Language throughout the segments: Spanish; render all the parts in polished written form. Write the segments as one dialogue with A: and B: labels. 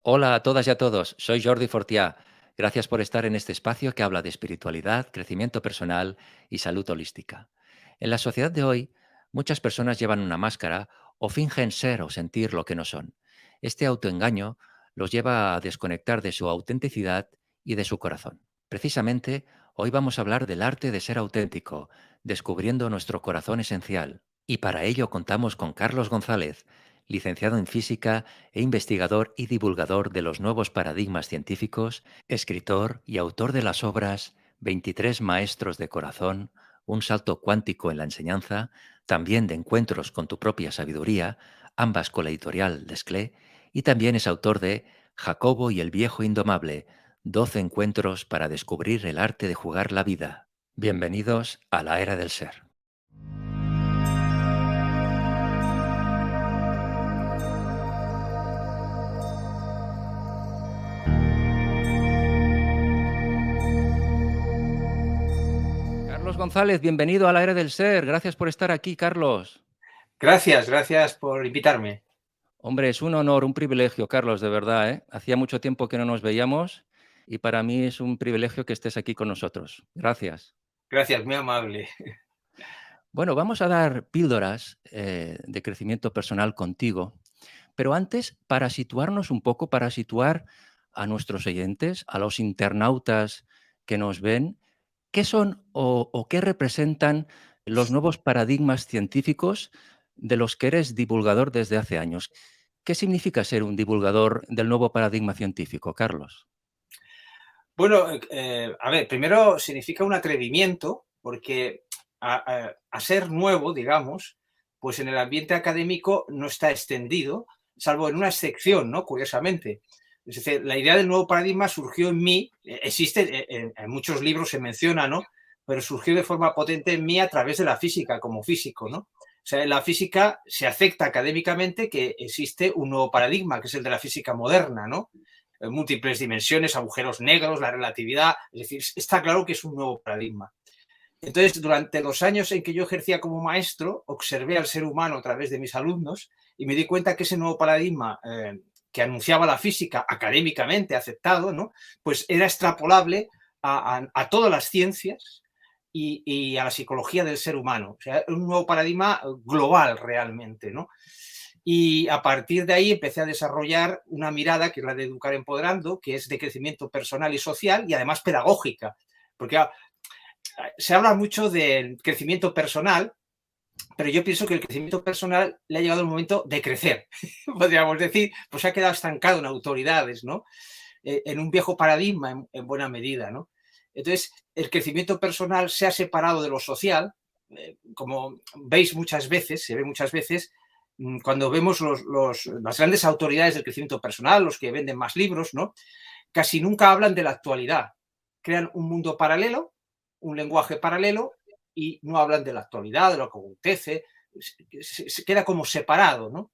A: Hola a todas y a todos, soy Jordi Fortià. Gracias por estar en este espacio que habla de espiritualidad, crecimiento personal y salud holística. En la sociedad de hoy, muchas personas llevan una máscara o fingen ser o sentir lo que no son. Este autoengaño los lleva a desconectar de su autenticidad y de su corazón. Precisamente, hoy vamos a hablar del arte de ser auténtico, descubriendo nuestro corazón esencial. Y para ello contamos con Carlos González, licenciado en física e investigador y divulgador de los nuevos paradigmas científicos, escritor y autor de las obras 23 Maestros de Corazón, Un salto cuántico en la enseñanza, también de Encuentros con tu propia sabiduría, ambas con la editorial Desclé, y también es autor de Jacobo y el viejo indomable, 12 encuentros para descubrir el arte de jugar la vida. Bienvenidos a la era del ser. Carlos González, bienvenido a la era del ser. Gracias por estar aquí, Carlos.
B: Gracias por invitarme.
A: Hombre, es un honor, un privilegio, Carlos, de verdad, ¿eh? Hacía mucho tiempo que no nos veíamos y para mí es un privilegio que estés aquí con nosotros. Gracias.
B: Gracias, muy amable.
A: Bueno, vamos a dar píldoras de crecimiento personal contigo, pero antes, para situarnos un poco, para situar a nuestros oyentes, a los internautas que nos ven, ¿qué son o qué representan los nuevos paradigmas científicos de los que eres divulgador desde hace años? ¿Qué significa ser un divulgador del nuevo paradigma científico, Carlos?
B: Bueno, a ver, primero significa un atrevimiento, porque a ser nuevo, digamos, pues en el ambiente académico no está extendido, salvo en una excepción, ¿no? Curiosamente. Es decir, la idea del nuevo paradigma surgió en mí, existe, en muchos libros se menciona, ¿no? Pero surgió de forma potente en mí a través de la física, como físico, ¿no? O sea, en la física se acepta académicamente que existe un nuevo paradigma, que es el de la física moderna, ¿no? Múltiples dimensiones, agujeros negros, la relatividad, es decir, está claro que es un nuevo paradigma. Entonces, durante los años en que yo ejercía como maestro, observé al ser humano a través de mis alumnos y me di cuenta que ese nuevo paradigma que anunciaba la física académicamente aceptado, ¿no? Pues era extrapolable a todas las ciencias y a la psicología del ser humano. O sea, un nuevo paradigma global realmente, ¿no? Y a partir de ahí empecé a desarrollar una mirada que es la de Educar Empoderando, que es de crecimiento personal y social y además pedagógica. Porque se habla mucho del crecimiento personal, pero yo pienso que el crecimiento personal le ha llegado el momento de crecer. Podríamos decir, pues se ha quedado estancado en autoridades, ¿no? En un viejo paradigma en buena medida, ¿no? Entonces, el crecimiento personal se ha separado de lo social, como veis muchas veces, se ve muchas veces, cuando vemos las grandes autoridades del crecimiento personal, los que venden más libros, ¿no? Casi nunca hablan de la actualidad. Crean un mundo paralelo, un lenguaje paralelo y no hablan de la actualidad, de lo que acontece, se queda como separado, ¿no?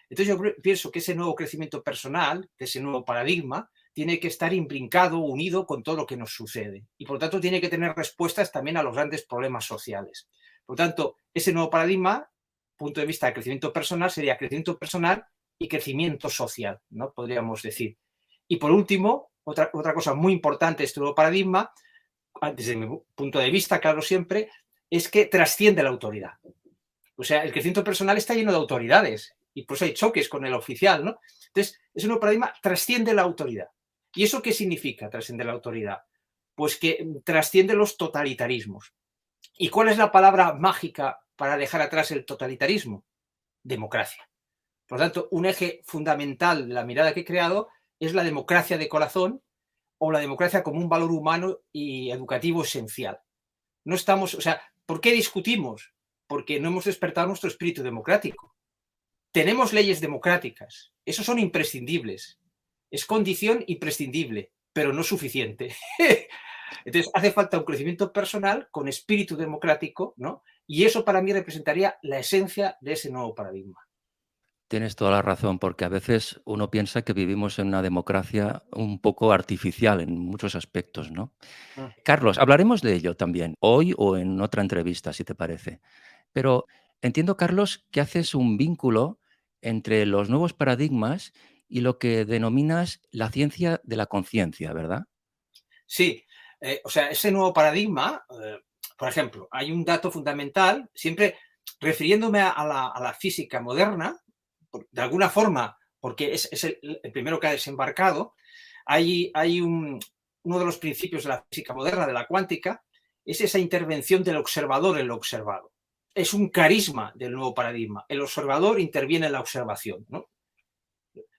B: Entonces yo pienso que ese nuevo crecimiento personal, ese nuevo paradigma, tiene que estar imbrincado, unido con todo lo que nos sucede. Y por lo tanto tiene que tener respuestas también a los grandes problemas sociales. Por lo tanto, ese nuevo paradigma, punto de vista de crecimiento personal, sería crecimiento personal y crecimiento social, ¿no? Podríamos decir. Y por último, otra cosa muy importante de este nuevo paradigma, desde mi punto de vista, claro, siempre, es que trasciende la autoridad. O sea, el crecimiento personal está lleno de autoridades y por eso hay choques con el oficial, ¿no? Entonces, ese nuevo paradigma trasciende la autoridad. ¿Y eso qué significa trascender la autoridad? Pues que trasciende los totalitarismos. ¿Y cuál es la palabra mágica para dejar atrás el totalitarismo? Democracia. Por lo tanto, un eje fundamental de la mirada que he creado es la democracia de corazón o la democracia como un valor humano y educativo esencial. No estamos, o sea, ¿por qué discutimos? Porque no hemos despertado nuestro espíritu democrático. Tenemos leyes democráticas, esos son imprescindibles. Es condición imprescindible, pero no suficiente. Entonces, hace falta un crecimiento personal con espíritu democrático, ¿no? Y eso para mí representaría la esencia de ese nuevo paradigma.
A: Tienes toda la razón, porque a veces uno piensa que vivimos en una democracia un poco artificial en muchos aspectos, ¿no?
B: Mm.
A: Carlos, hablaremos de ello también, hoy o en otra entrevista, si te parece. Pero entiendo, Carlos, que haces un vínculo entre los nuevos paradigmas y lo que denominas la ciencia de la conciencia, ¿verdad?
B: Sí, o sea, ese nuevo paradigma, por ejemplo, hay un dato fundamental, siempre refiriéndome a la física moderna, de alguna forma, porque es el primero que ha desembarcado, hay uno de los principios de la física moderna, de la cuántica, es esa intervención del observador en lo observado. Es un carisma del nuevo paradigma. El observador interviene en la observación, ¿no?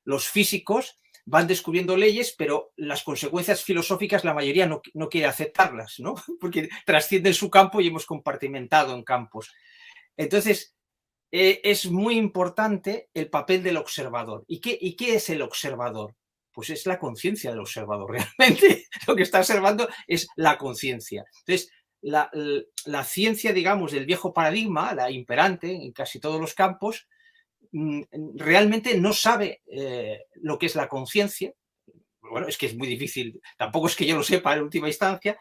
B: Los físicos van descubriendo leyes, pero las consecuencias filosóficas la mayoría no quiere aceptarlas, ¿no? Porque trascienden su campo y hemos compartimentado en campos. Entonces, es muy importante el papel del observador. ¿Y qué es el observador? Pues es la conciencia del observador. Realmente lo que está observando es la conciencia. Entonces, la ciencia, digamos, del viejo paradigma, la imperante en casi todos los campos, realmente no sabe lo que es la conciencia. Bueno, es que es muy difícil, tampoco es que yo lo sepa en última instancia,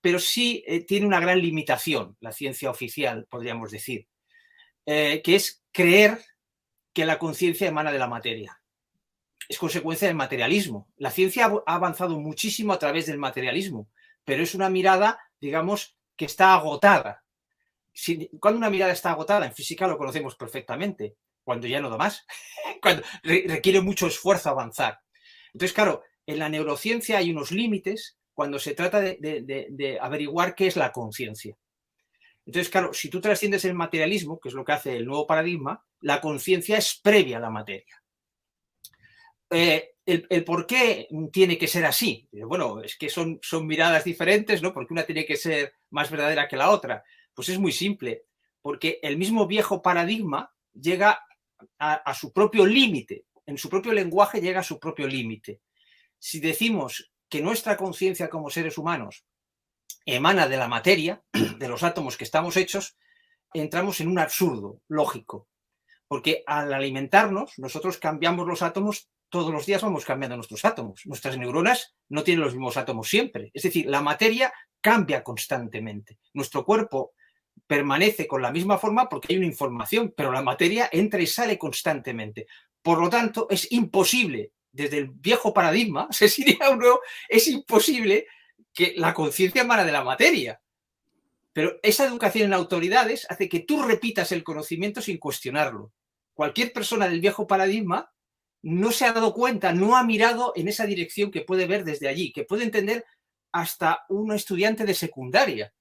B: pero sí tiene una gran limitación, la ciencia oficial, podríamos decir, que es creer que la conciencia emana de la materia. Es consecuencia del materialismo. La ciencia ha avanzado muchísimo a través del materialismo, pero es una mirada, digamos, que está agotada. Cuando una mirada está agotada, en física lo conocemos perfectamente, cuando ya no da más, cuando requiere mucho esfuerzo avanzar. Entonces, claro, en la neurociencia hay unos límites cuando se trata de averiguar qué es la conciencia. Entonces, claro, si tú trasciendes el materialismo, que es lo que hace el nuevo paradigma, la conciencia es previa a la materia. El por qué tiene que ser así. Bueno, es que son miradas diferentes, ¿no? Porque una tiene que ser más verdadera que la otra. Pues es muy simple, porque el mismo viejo paradigma llega a su propio límite, en su propio lenguaje llega a su propio límite. Si decimos que nuestra conciencia como seres humanos emana de la materia, de los átomos que estamos hechos, entramos en un absurdo lógico, porque al alimentarnos, nosotros cambiamos los átomos, todos los días vamos cambiando nuestros átomos. Nuestras neuronas no tienen los mismos átomos siempre. Es decir, la materia cambia constantemente. Nuestro cuerpo permanece con la misma forma porque hay una información, pero la materia entra y sale constantemente. Por lo tanto, es imposible, desde el viejo paradigma, se diría un nuevo, es imposible que la conciencia emana de la materia. Pero esa educación en autoridades hace que tú repitas el conocimiento sin cuestionarlo. Cualquier persona del viejo paradigma no se ha dado cuenta, no ha mirado en esa dirección que puede ver desde allí, que puede entender hasta un estudiante de secundaria.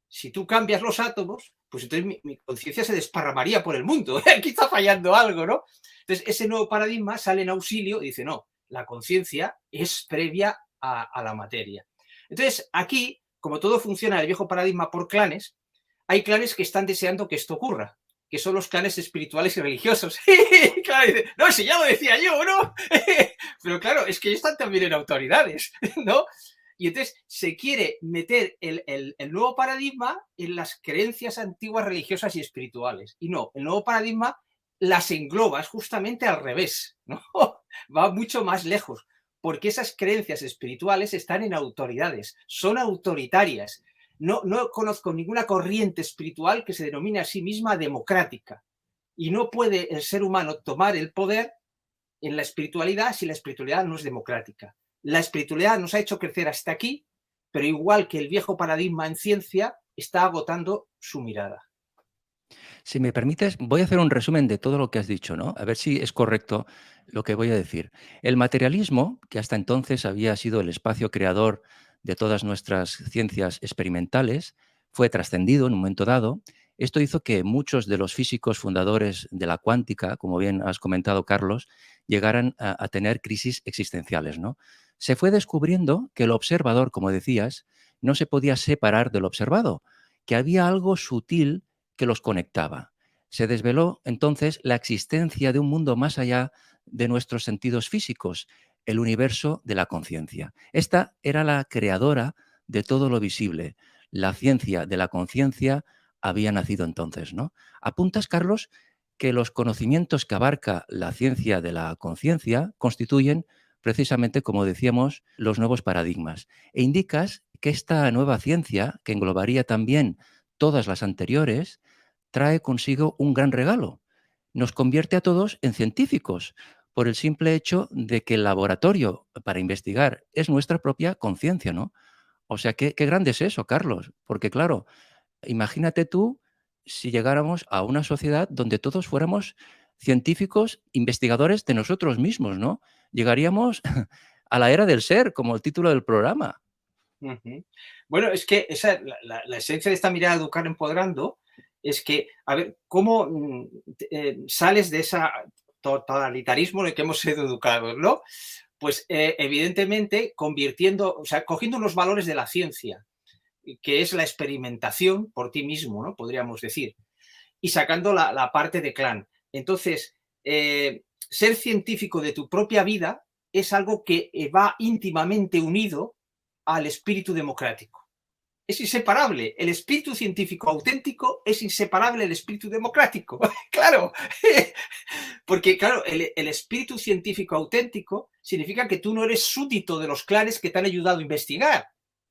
B: Si tú cambias los átomos, pues entonces mi conciencia se desparramaría por el mundo. Aquí está fallando algo, ¿no? Entonces, ese nuevo paradigma sale en auxilio y dice, no, la conciencia es previa a la materia. Entonces, aquí, como todo funciona en el viejo paradigma por clanes, hay clanes que están deseando que esto ocurra, que son los clanes espirituales y religiosos. Claro, dice, no, si ya lo decía yo, ¿no? Pero claro, es que ellos están también en autoridades, ¿no? Y entonces se quiere meter el nuevo paradigma en las creencias antiguas religiosas y espirituales. Y no, el nuevo paradigma las engloba, es justamente al revés, ¿no? Va mucho más lejos, porque esas creencias espirituales están en autoridades, son autoritarias. No conozco ninguna corriente espiritual que se denomine a sí misma democrática. Y no puede el ser humano tomar el poder en la espiritualidad si la espiritualidad no es democrática. La espiritualidad nos ha hecho crecer hasta aquí, pero igual que el viejo paradigma en ciencia, está agotando su mirada.
A: Si me permites, voy a hacer un resumen de todo lo que has dicho, ¿no? A ver si es correcto lo que voy a decir. El materialismo, que hasta entonces había sido el espacio creador de todas nuestras ciencias experimentales, fue trascendido en un momento dado. Esto hizo que muchos de los físicos fundadores de la cuántica, como bien has comentado, Carlos, llegaran a tener crisis existenciales, ¿no? Se fue descubriendo que el observador, como decías, no se podía separar del observado, que había algo sutil que los conectaba. Se desveló entonces la existencia de un mundo más allá de nuestros sentidos físicos, el universo de la conciencia. Esta era la creadora de todo lo visible. La ciencia de la conciencia había nacido entonces, ¿no? Apuntas, Carlos, que los conocimientos que abarca la ciencia de la conciencia constituyen precisamente, como decíamos, los nuevos paradigmas. E indicas que esta nueva ciencia, que englobaría también todas las anteriores, trae consigo un gran regalo. Nos convierte a todos en científicos, por el simple hecho de que el laboratorio para investigar es nuestra propia conciencia, ¿no? O sea, qué grande es eso, Carlos, porque claro, imagínate tú si llegáramos a una sociedad donde todos fuéramos científicos, investigadores de nosotros mismos, ¿no? Llegaríamos a la era del ser, como el título del programa.
B: Ujú. Bueno, es que esa, la esencia de esta mirada educar empoderando es que, a ver, ¿cómo sales de ese totalitarismo en el que hemos sido educados, ¿no? Pues evidentemente convirtiendo, o sea, cogiendo los valores de la ciencia, que es la experimentación por ti mismo, ¿no? Podríamos decir, y sacando la parte de clan. Entonces, ser científico de tu propia vida es algo que va íntimamente unido al espíritu democrático. Es inseparable. El espíritu científico auténtico es inseparable del espíritu democrático. Claro, porque claro, el espíritu científico auténtico significa que tú no eres súbdito de los clanes que te han ayudado a investigar.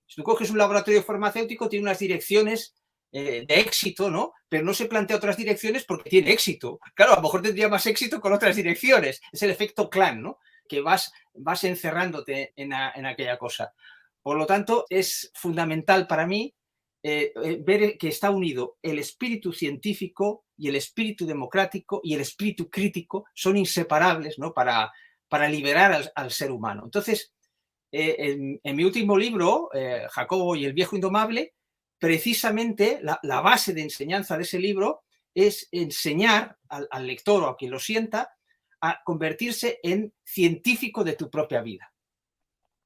B: Si tú coges un laboratorio farmacéutico, tiene unas direcciones de éxito, ¿no? Pero no se plantea otras direcciones porque tiene éxito. Claro, a lo mejor tendría más éxito con otras direcciones. Es el efecto clan, ¿no? Que vas encerrándote en aquella cosa. Por lo tanto, es fundamental para mí ver que está unido el espíritu científico y el espíritu democrático y el espíritu crítico, son inseparables, ¿no? Para liberar al ser humano. Entonces, en mi último libro, Jacobo y el viejo indomable, precisamente la base de enseñanza de ese libro es enseñar al lector o a quien lo sienta a convertirse en científico de tu propia vida.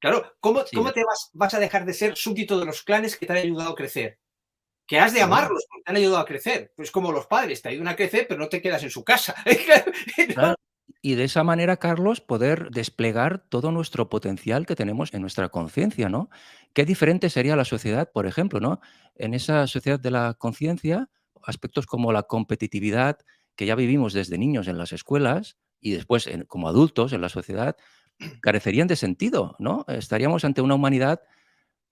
B: Claro, ¿cómo
A: Sí,
B: te vas a dejar de ser súbdito de los clanes que te han ayudado a crecer? Que has de
A: claro,
B: amarlos porque te han ayudado a crecer. Pues como los padres, te ayudan a crecer, pero no te quedas en su casa.
A: claro. Y de esa manera, Carlos, poder desplegar todo nuestro potencial que tenemos en nuestra conciencia, ¿no? Qué diferente sería la sociedad, por ejemplo, ¿no? En esa sociedad de la conciencia, aspectos como la competitividad, que ya vivimos desde niños en las escuelas y después como adultos en la sociedad, carecerían de sentido, ¿no? Estaríamos ante una humanidad,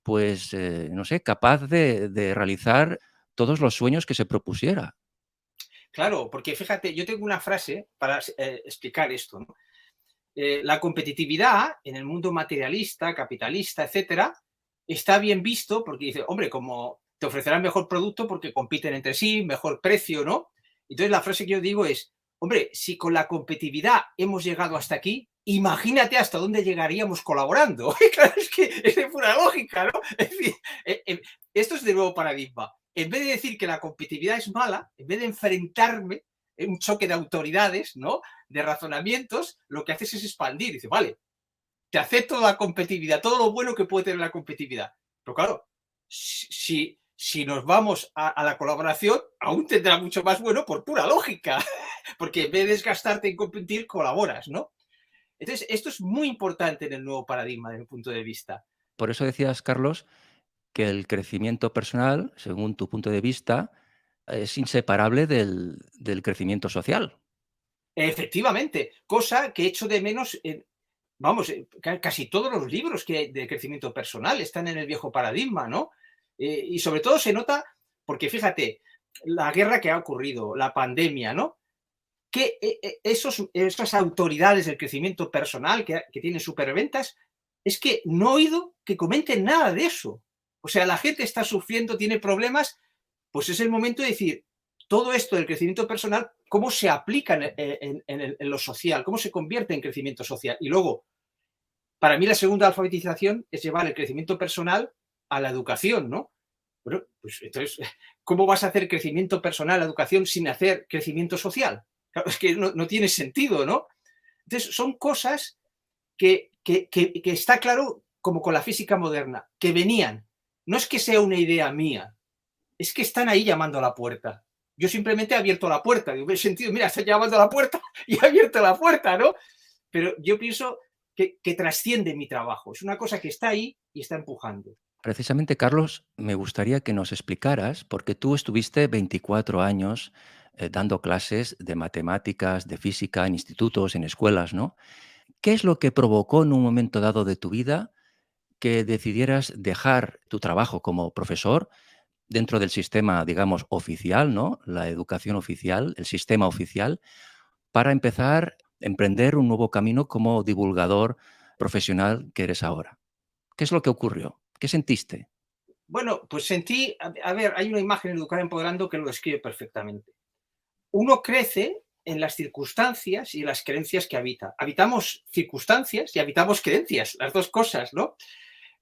A: pues, no sé, capaz de realizar todos los sueños que se propusiera.
B: Claro, porque fíjate, yo tengo una frase para explicar esto, ¿no? La competitividad en el mundo materialista, capitalista, etcétera, está bien visto porque dice, hombre, como te ofrecerán mejor producto porque compiten entre sí, mejor precio, ¿no? Entonces la frase que yo digo es, hombre, si con la competitividad hemos llegado hasta aquí, imagínate hasta dónde llegaríamos colaborando. Claro, es que es de pura lógica, ¿no? Es decir, esto es de nuevo paradigma. En vez de decir que la competitividad es mala, en vez de enfrentarme en un choque de autoridades, ¿no? De razonamientos, lo que haces es expandir. Dice, vale, te acepto la competitividad, todo lo bueno que puede tener la competitividad. Pero claro, si nos vamos a la colaboración, aún tendrá mucho más bueno por pura lógica, porque en vez de desgastarte en competir, colaboras, ¿no? Entonces, esto es muy importante en el nuevo paradigma, desde mi punto de vista.
A: Por eso decías, Carlos, que el crecimiento personal, según tu punto de vista, es inseparable del crecimiento social.
B: Efectivamente, cosa que echo de menos vamos, casi todos los libros de crecimiento personal están en el viejo paradigma, ¿no? Y sobre todo se nota, porque fíjate, la guerra que ha ocurrido, la pandemia, ¿no? Que esas autoridades del crecimiento personal que tienen superventas, es que no he oído que comenten nada de eso. O sea, la gente está sufriendo, tiene problemas, pues es el momento de decir, todo esto del crecimiento personal, cómo se aplica en lo social, cómo se convierte en crecimiento social. Y luego, para mí la segunda alfabetización es llevar el crecimiento personal a la educación, ¿no? Bueno, pues entonces, ¿cómo vas a hacer crecimiento personal, educación, sin hacer crecimiento social? Claro, es que no tiene sentido, ¿no? Entonces, son cosas que está claro, como con la física moderna, que venían. No es que sea una idea mía, es que están ahí llamando a la puerta. Yo simplemente he abierto la puerta. Digo, he sentido, mira, está llamando a la puerta y he abierto la puerta, ¿no? Pero yo pienso que trasciende mi trabajo. Es una cosa que está ahí y está empujando.
A: Precisamente, Carlos, me gustaría que nos explicaras, porque tú estuviste 24 años dando clases de matemáticas, de física, en institutos, en escuelas, ¿no? ¿Qué es lo que provocó en un momento dado de tu vida que decidieras dejar tu trabajo como profesor dentro del sistema, digamos, oficial, ¿no? La educación oficial, el sistema oficial, para empezar emprender un nuevo camino como divulgador profesional que eres ahora? ¿Qué es lo que ocurrió? ¿Qué sentiste?
B: Bueno, pues sentí, a ver, hay una imagen en Educar Empoderando que lo describe perfectamente. Uno crece en las circunstancias y las creencias que habita. Habitamos circunstancias y habitamos creencias, las dos cosas, ¿no?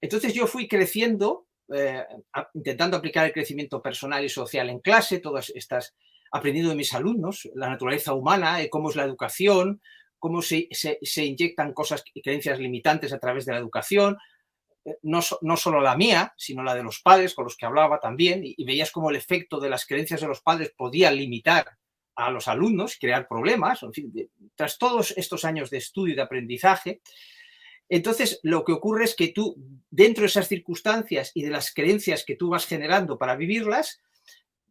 B: Entonces yo fui creciendo, intentando aplicar el crecimiento personal y social en clase, todas estas, aprendiendo de mis alumnos, la naturaleza humana, cómo es la educación, cómo se inyectan cosas y creencias limitantes a través de la educación, no solo la mía, sino la de los padres con los que hablaba también, y veías cómo el efecto de las creencias de los padres podía limitar a los alumnos, crear problemas, en fin, tras todos estos años de estudio y de aprendizaje. Entonces, lo que ocurre es que tú, dentro de esas circunstancias y de las creencias que tú vas generando para vivirlas,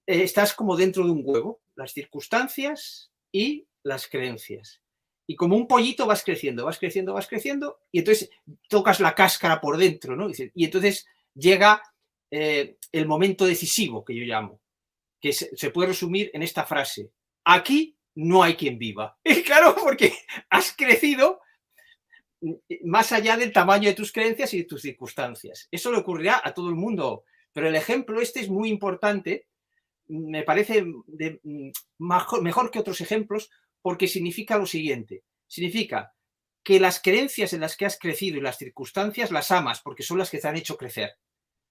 B: estás como dentro de un huevo, las circunstancias y las creencias. Y como un pollito vas creciendo, vas creciendo, vas creciendo, y entonces tocas la cáscara por dentro, ¿no? Y entonces llega el momento decisivo, que yo llamo, que se puede resumir en esta frase: aquí no hay quien viva. Y claro, porque has crecido más allá del tamaño de tus creencias y de tus circunstancias. Eso le ocurrirá a todo el mundo, pero el ejemplo este es muy importante, me parece mejor que otros ejemplos, porque significa lo siguiente: significa que las creencias en las que has crecido y las circunstancias las amas porque son las que te han hecho crecer,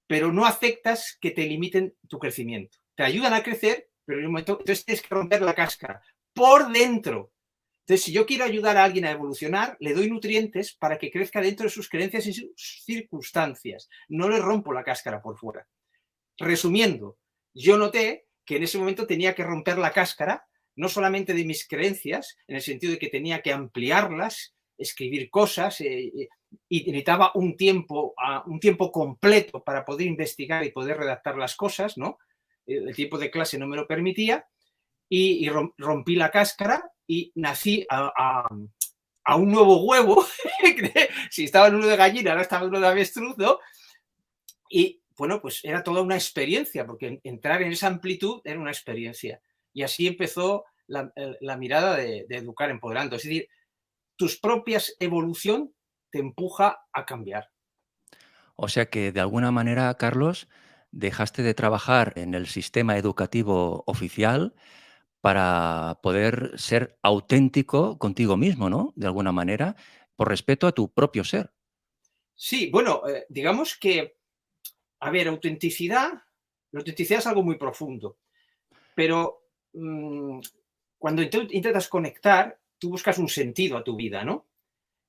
B: pero no aceptas que te limiten tu crecimiento. Te ayudan a crecer, pero en un momento, entonces tienes que romper la cáscara por dentro. Entonces, si yo quiero ayudar a alguien a evolucionar, le doy nutrientes para que crezca dentro de sus creencias y sus circunstancias. No le rompo la cáscara por fuera. Resumiendo, yo noté que en ese momento tenía que romper la cáscara, no solamente de mis creencias, en el sentido de que tenía que ampliarlas, escribir cosas, y necesitaba un tiempo completo para poder investigar y poder redactar las cosas, ¿no? El tiempo de clase no me lo permitía, y rompí la cáscara y nací a un nuevo huevo. Si estaba en uno de gallina, ahora estaba en uno de avestruz, ¿no? Y bueno, pues era toda una experiencia, porque entrar en esa amplitud era una experiencia. Y así empezó la mirada de Educar Empoderando. Es decir, tus propias evolución te empuja a cambiar.
A: O sea que, de alguna manera, Carlos, dejaste de trabajar en el sistema educativo oficial para poder ser auténtico contigo mismo, ¿no? De alguna manera, por respeto a tu propio ser.
B: Sí, bueno, digamos que, a ver, la autenticidad es algo muy profundo, pero cuando intentas conectar, tú buscas un sentido a tu vida, ¿no?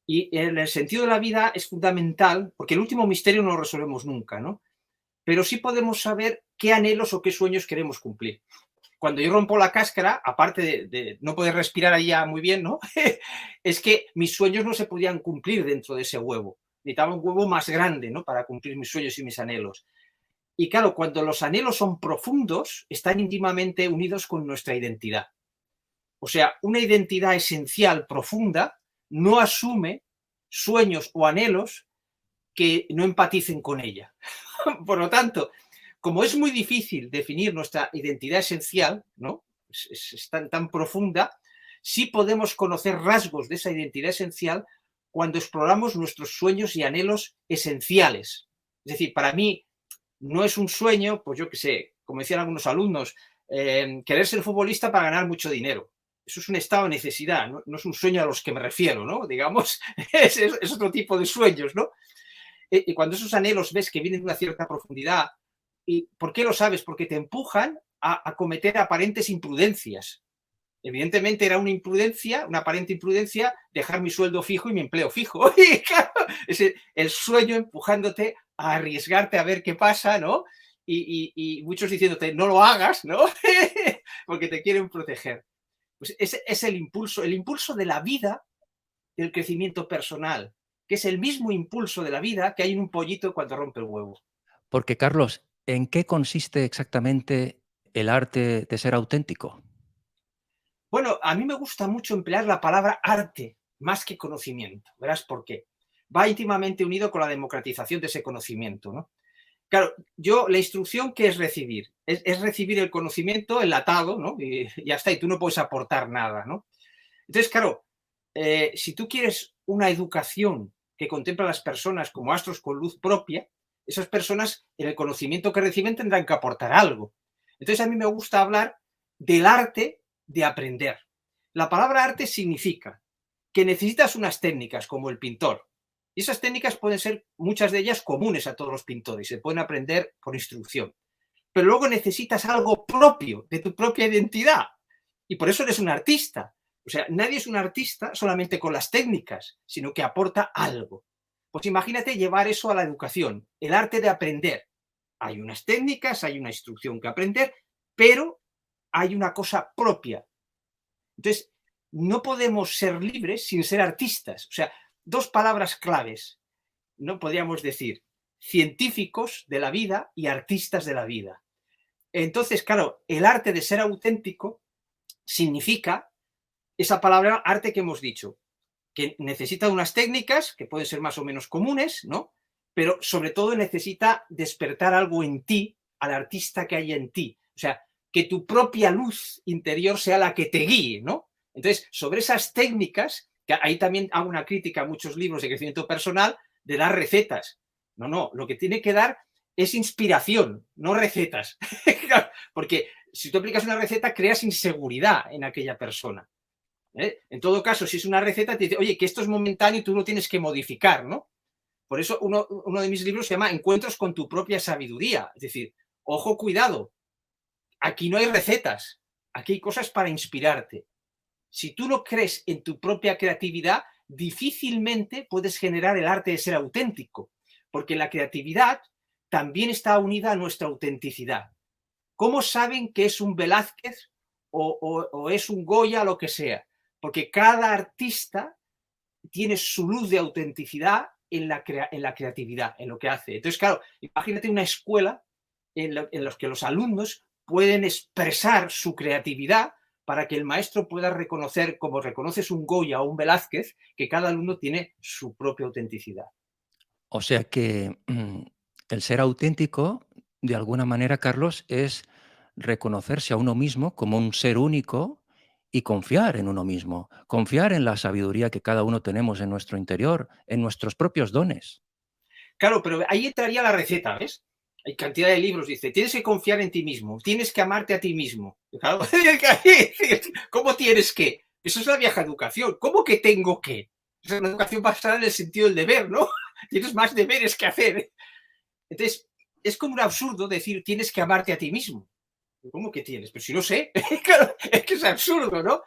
B: Y el sentido de la vida es fundamental, porque el último misterio no lo resolvemos nunca, ¿no? Pero sí podemos saber qué anhelos o qué sueños queremos cumplir. Cuando yo rompo la cáscara, aparte de no poder respirar allá muy bien, ¿no? Es que mis sueños no se podían cumplir dentro de ese huevo. Necesitaba un huevo más grande, ¿no? Para cumplir mis sueños y mis anhelos. Y claro, cuando los anhelos son profundos, están íntimamente unidos con nuestra identidad. O sea, una identidad esencial, profunda, no asume sueños o anhelos que no empaticen con ella. Por lo tanto, como es muy difícil definir nuestra identidad esencial, ¿no? Es tan profunda, sí podemos conocer rasgos de esa identidad esencial cuando exploramos nuestros sueños y anhelos esenciales. Es decir, para mí no es un sueño, pues yo qué sé, como decían algunos alumnos, querer ser futbolista para ganar mucho dinero. Eso es un estado de necesidad, no es un sueño a los que me refiero, ¿no? Digamos, es otro tipo de sueños, ¿no? Y cuando esos anhelos ves que vienen de una cierta profundidad, ¿y por qué lo sabes? Porque te empujan a cometer aparentes imprudencias. Evidentemente era una imprudencia, una aparente imprudencia, dejar mi sueldo fijo y mi empleo fijo. Y claro, es el sueño empujándote a arriesgarte a ver qué pasa, ¿no? Y muchos diciéndote, no lo hagas, ¿no? Porque te quieren proteger. Pues ese es el impulso de la vida, del crecimiento personal, que es el mismo impulso de la vida que hay en un pollito cuando rompe el huevo.
A: Porque, Carlos, ¿en qué consiste exactamente el arte de ser auténtico?
B: Bueno, a mí me gusta mucho emplear la palabra arte más que conocimiento. Verás por qué. Va íntimamente unido con la democratización de ese conocimiento, ¿no? Claro, la instrucción, ¿qué es recibir? Es recibir el conocimiento enlatado, ¿no? Y ya está, y tú no puedes aportar nada, ¿no? Entonces, claro, si tú quieres una educación que contempla a las personas como astros con luz propia, esas personas en el conocimiento que reciben tendrán que aportar algo. Entonces a mí me gusta hablar del arte de aprender. La palabra arte significa que necesitas unas técnicas como el pintor. Y esas técnicas pueden ser, muchas de ellas, comunes a todos los pintores, se pueden aprender por instrucción. Pero luego necesitas algo propio, de tu propia identidad. Y por eso eres un artista. O sea, nadie es un artista solamente con las técnicas, sino que aporta algo. Pues imagínate llevar eso a la educación, el arte de aprender. Hay unas técnicas, hay una instrucción que aprender, pero hay una cosa propia. Entonces, no podemos ser libres sin ser artistas. O sea, dos palabras claves, ¿no? Podríamos decir, científicos de la vida y artistas de la vida. Entonces, claro, el arte de ser auténtico significa esa palabra arte que hemos dicho, que necesita unas técnicas que pueden ser más o menos comunes, ¿no? Pero sobre todo necesita despertar algo en ti, al artista que hay en ti. O sea, que tu propia luz interior sea la que te guíe, ¿no? Entonces, sobre esas técnicas, que ahí también hago una crítica a muchos libros de crecimiento personal, de dar recetas. No, no, lo que tiene que dar es inspiración, no recetas. Porque si tú aplicas una receta, creas inseguridad en aquella persona. En todo caso, si es una receta, te dice, oye, que esto es momentáneo y tú lo tienes que modificar, ¿no? Por eso uno de mis libros se llama Encuentros con tu propia sabiduría. Es decir, ojo, cuidado, aquí no hay recetas, aquí hay cosas para inspirarte. Si tú no crees en tu propia creatividad, difícilmente puedes generar el arte de ser auténtico, porque la creatividad también está unida a nuestra autenticidad. ¿Cómo saben que es un Velázquez o es un Goya, lo que sea? Porque cada artista tiene su luz de autenticidad en la creatividad, en lo que hace. Entonces, claro, imagínate una escuela en la que los alumnos pueden expresar su creatividad para que el maestro pueda reconocer, como reconoces un Goya o un Velázquez, que cada alumno tiene su propia autenticidad.
A: O sea que el ser auténtico, de alguna manera, Carlos, es reconocerse a uno mismo como un ser único y confiar en uno mismo, confiar en la sabiduría que cada uno tenemos en nuestro interior, en nuestros propios dones.
B: Claro, pero ahí entraría la receta, ¿ves? Hay cantidad de libros, dice, tienes que confiar en ti mismo, tienes que amarte a ti mismo. Claro, ¿cómo tienes que? Eso es la vieja educación. ¿Cómo que tengo que? Es una educación basada en el sentido del deber, ¿no? Tienes más deberes que hacer. Entonces, es como un absurdo decir, tienes que amarte a ti mismo. ¿Cómo que tienes? Pero si no sé. Claro, es que es absurdo, ¿no?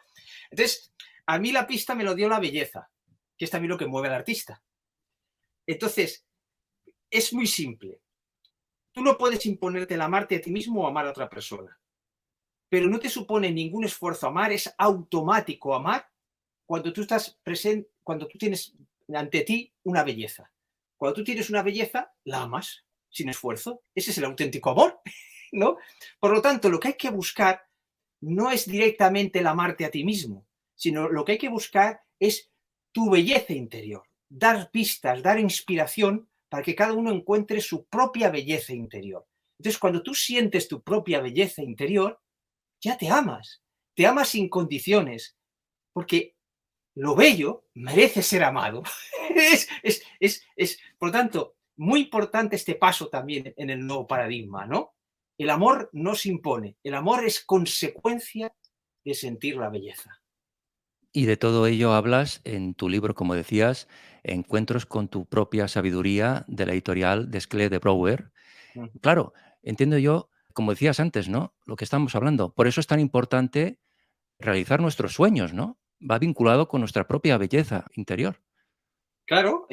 B: Entonces, a mí la pista me lo dio la belleza, que es también lo que mueve al artista. Entonces, es muy simple. Tú no puedes imponerte el amarte a ti mismo o amar a otra persona. Pero no te supone ningún esfuerzo amar, es automático amar cuando tú estás presente, cuando tú tienes ante ti una belleza. Cuando tú tienes una belleza, la amas sin esfuerzo. Ese es el auténtico amor, ¿no? Por lo tanto, lo que hay que buscar no es directamente el amarte a ti mismo, sino lo que hay que buscar es tu belleza interior, dar pistas, dar inspiración para que cada uno encuentre su propia belleza interior. Entonces, cuando tú sientes tu propia belleza interior, ya te amas sin condiciones, porque lo bello merece ser amado. Por lo tanto, muy importante este paso también en el nuevo paradigma, ¿no? El amor no se impone, el amor es consecuencia de sentir la belleza.
A: Y de todo ello hablas en tu libro, como decías, Encuentros con tu propia sabiduría, de la editorial Desclés de Brouwer. Claro, entiendo yo, como decías antes, ¿no? Lo que estamos hablando. Por eso es tan importante realizar nuestros sueños, ¿no? Va vinculado con nuestra propia belleza interior.
B: Claro,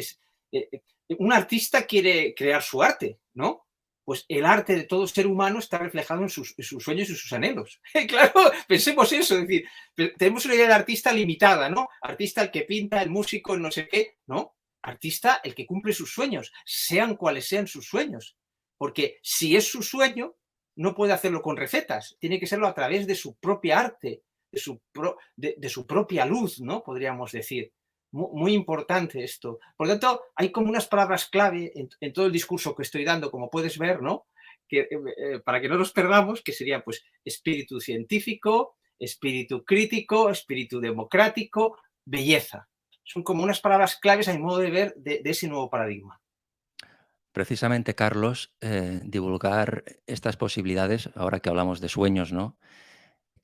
B: un artista quiere crear su arte, ¿no? Pues el arte de todo ser humano está reflejado en sus sueños y sus anhelos. Claro, pensemos eso, es decir, tenemos una idea de artista limitada, ¿no? Artista el que pinta, el músico, el no sé qué, ¿no? Artista el que cumple sus sueños, sean cuales sean sus sueños. Porque si es su sueño, no puede hacerlo con recetas, tiene que serlo a través de su propia arte, de su propia luz, ¿no? Podríamos decir. Muy importante esto. Por lo tanto, hay como unas palabras clave en todo el discurso que estoy dando, como puedes ver, ¿no? Que, para que no nos perdamos, que sería pues espíritu científico, espíritu crítico, espíritu democrático, belleza. Son como unas palabras claves a mi modo de ver de ese nuevo paradigma.
A: Precisamente, Carlos, divulgar estas posibilidades, ahora que hablamos de sueños, ¿no?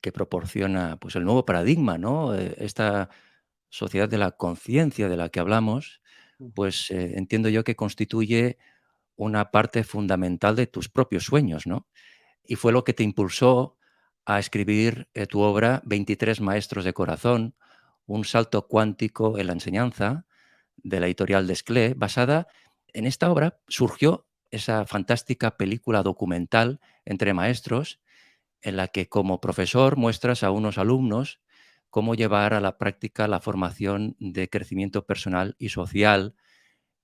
A: Que proporciona pues, el nuevo paradigma, ¿no? Esta sociedad de la conciencia de la que hablamos, pues entiendo yo que constituye una parte fundamental de tus propios sueños, ¿no? Y fue lo que te impulsó a escribir tu obra 23 maestros de corazón, un salto cuántico en la enseñanza, de la editorial Desclée. Basada en esta obra surgió esa fantástica película documental Entre Maestros, en la que como profesor muestras a unos alumnos cómo llevar a la práctica la formación de crecimiento personal y social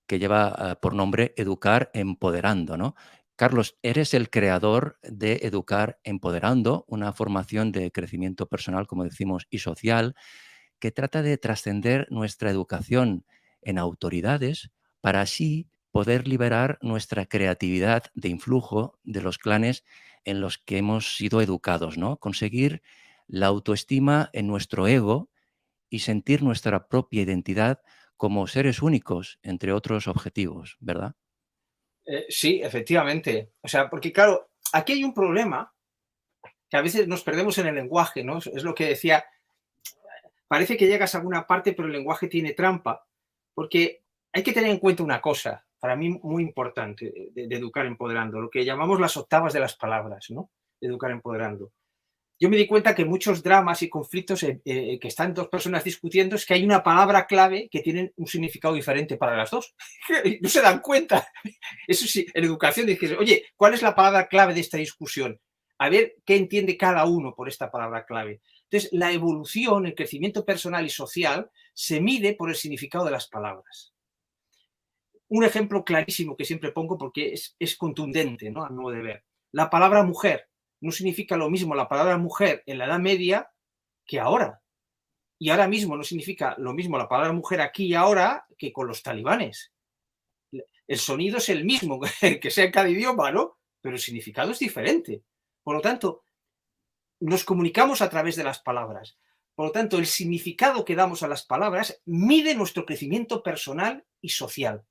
A: que lleva por nombre Educar Empoderando, ¿no? Carlos, eres el creador de Educar Empoderando, una formación de crecimiento personal, como decimos, y social, que trata de trascender nuestra educación en autoridades para así poder liberar nuestra creatividad de influjo de los clanes en los que hemos sido educados, ¿no? Conseguir la autoestima en nuestro ego y sentir nuestra propia identidad como seres únicos, entre otros objetivos, ¿verdad?
B: Sí, efectivamente. O sea, porque claro, aquí hay un problema que a veces nos perdemos en el lenguaje, ¿no? Es lo que decía, parece que llegas a alguna parte, pero el lenguaje tiene trampa, porque hay que tener en cuenta una cosa, para mí muy importante, de educar empoderando, lo que llamamos las octavas de las palabras, ¿no? De educar empoderando. Yo me di cuenta que muchos dramas y conflictos que están dos personas discutiendo es que hay una palabra clave que tienen un significado diferente para las dos. No se dan cuenta. Eso sí, en educación dices, oye, ¿cuál es la palabra clave de esta discusión? A ver qué entiende cada uno por esta palabra clave. Entonces, la evolución, el crecimiento personal y social se mide por el significado de las palabras. Un ejemplo clarísimo que siempre pongo porque es contundente, ¿no? A mi modo de ver. La palabra mujer no significa lo mismo la palabra mujer en la Edad Media que ahora. Y ahora mismo no significa lo mismo la palabra mujer aquí y ahora que con los talibanes. El sonido es el mismo, que sea en cada idioma, ¿no? Pero el significado es diferente. Por lo tanto, nos comunicamos a través de las palabras. Por lo tanto, el significado que damos a las palabras mide nuestro crecimiento personal y social.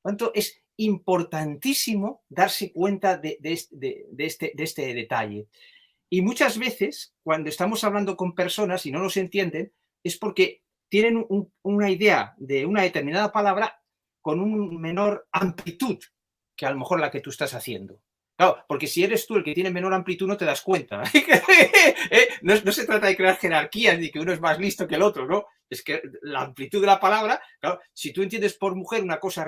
B: Por lo tanto, es importantísimo darse cuenta de este detalle. Y muchas veces, cuando estamos hablando con personas y no nos entienden, es porque tienen una idea de una determinada palabra con una menor amplitud que a lo mejor la que tú estás haciendo. Claro, porque si eres tú el que tiene menor amplitud no te das cuenta. No se trata de crear jerarquías ni que uno es más listo que el otro, ¿no? Es que la amplitud de la palabra, claro, si tú entiendes por mujer una cosa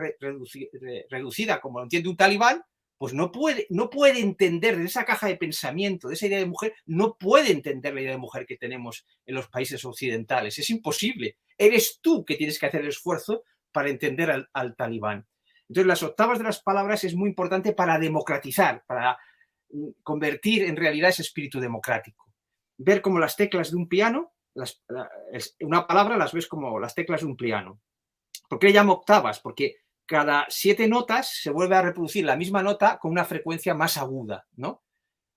B: reducida como lo entiende un talibán, pues no puede entender de esa caja de pensamiento, de esa idea de mujer, no puede entender la idea de mujer que tenemos en los países occidentales. Es imposible. Eres tú que tienes que hacer el esfuerzo para entender al talibán. Entonces, las octavas de las palabras es muy importante para democratizar, para convertir en realidad ese espíritu democrático. Ver como las teclas de un piano, una palabra las ves como las teclas de un piano. ¿Por qué le llamo octavas? Porque cada 7 notas se vuelve a reproducir la misma nota con una frecuencia más aguda, ¿no?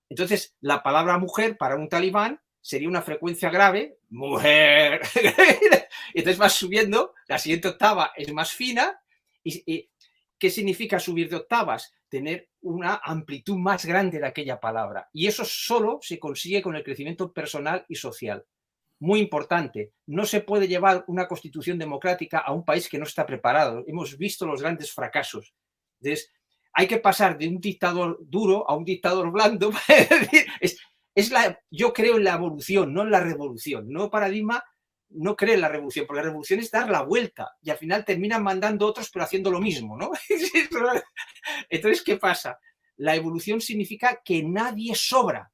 B: Entonces, la palabra mujer para un talibán sería una frecuencia grave, mujer. Entonces vas subiendo, la siguiente octava es más fina. ¿Y qué significa subir de octavas? Tener una amplitud más grande de aquella palabra. Y eso solo se consigue con el crecimiento personal y social. Muy importante, no se puede llevar una constitución democrática a un país que no está preparado. Hemos visto los grandes fracasos. Entonces, hay que pasar de un dictador duro a un dictador blando. Yo creo en la evolución, no en la revolución. El nuevo paradigma no cree en la revolución, porque la revolución es dar la vuelta y al final terminan mandando otros pero haciendo lo mismo, ¿no? Entonces, ¿qué pasa? La evolución significa que nadie sobra.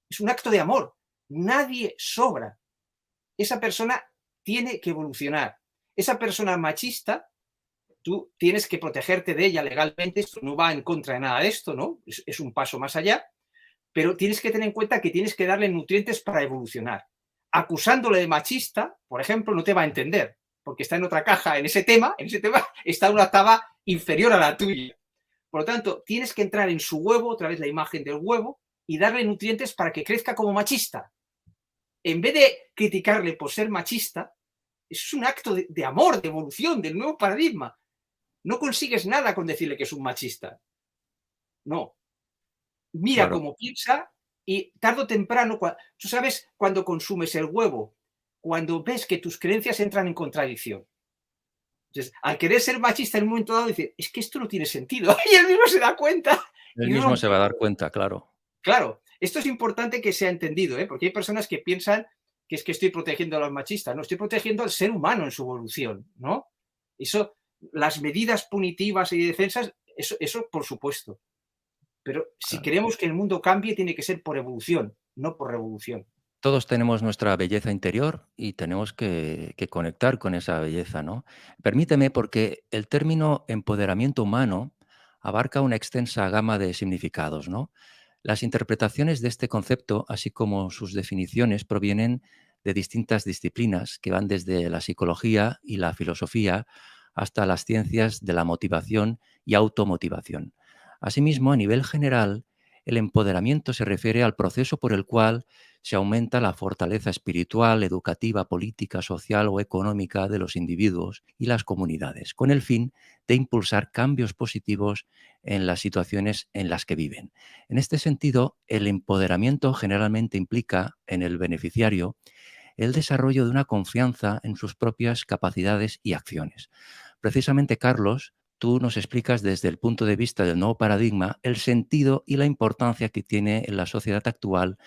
B: Es un acto de amor. Nadie sobra. Esa persona tiene que evolucionar. Esa persona machista, tú tienes que protegerte de ella legalmente, esto no va en contra de nada de esto, ¿no? Es un paso más allá, pero tienes que tener en cuenta que tienes que darle nutrientes para evolucionar. Acusándole de machista, por ejemplo, no te va a entender, porque está en otra caja, en ese tema está una octava inferior a la tuya. Por lo tanto, tienes que entrar en su huevo, otra vez la imagen del huevo, y darle nutrientes para que crezca como machista. En vez de criticarle por ser machista, Es un acto de amor, de evolución, del nuevo paradigma. No consigues nada con decirle que es un machista. No. Mira
A: Claro,
B: cómo piensa y tarde o temprano, tú sabes cuando consumes el huevo, cuando ves que tus creencias entran en contradicción. Entonces, al querer ser machista en un momento dado, dice, es que esto no tiene sentido. Y él mismo se da cuenta
A: él
B: y
A: mismo se
B: rompe.
A: va a dar cuenta, claro.
B: Claro, esto es importante que sea entendido, ¿eh? Porque hay personas que piensan que es que estoy protegiendo a los machistas. No, estoy protegiendo al ser humano en su evolución, ¿no? Eso, las medidas punitivas y de defensas, eso por supuesto. Pero si
A: Claro.
B: queremos que el mundo cambie, tiene que ser por evolución, no por revolución.
A: Todos tenemos nuestra belleza interior y tenemos que conectar con esa belleza, ¿no? Permíteme, porque el término empoderamiento humano abarca una extensa gama de significados, ¿no? Las interpretaciones de este concepto, así como sus definiciones, provienen de distintas disciplinas que van desde la psicología y la filosofía hasta las ciencias de la motivación y automotivación. Asimismo, a nivel general, el empoderamiento se refiere al proceso por el cual se aumenta la fortaleza espiritual, educativa, política, social o económica de los individuos y las comunidades, con el fin de impulsar cambios positivos en las situaciones en las que viven. En este sentido, el empoderamiento generalmente implica en el beneficiario el desarrollo de una confianza en sus propias capacidades y acciones. Precisamente, Carlos, tú nos explicas desde el punto de vista del nuevo paradigma el sentido y la importancia que tiene en la sociedad actual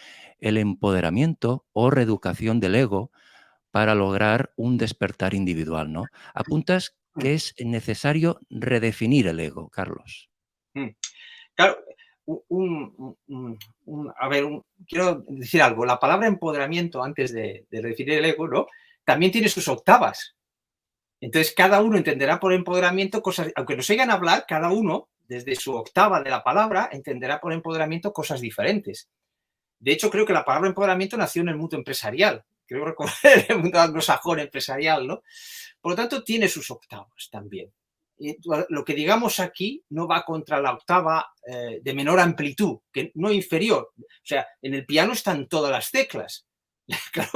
A: el empoderamiento o reeducación del ego para lograr un despertar individual, ¿no? Apuntas que es necesario redefinir el ego, Carlos.
B: Claro, a ver, quiero decir algo. La palabra empoderamiento, antes de definir el ego, ¿no? También tiene sus octavas. Entonces, cada uno entenderá por empoderamiento cosas, aunque nos oigan hablar, cada uno, desde su octava de la palabra, entenderá por empoderamiento cosas diferentes. De hecho, creo que la palabra empoderamiento nació en el mundo empresarial. Creo recordar el mundo anglosajón empresarial, ¿no? Por lo tanto, tiene sus octavas también. Y lo que digamos aquí no va contra la octava de menor amplitud, que no inferior. O sea, en el piano están todas las teclas. Claro,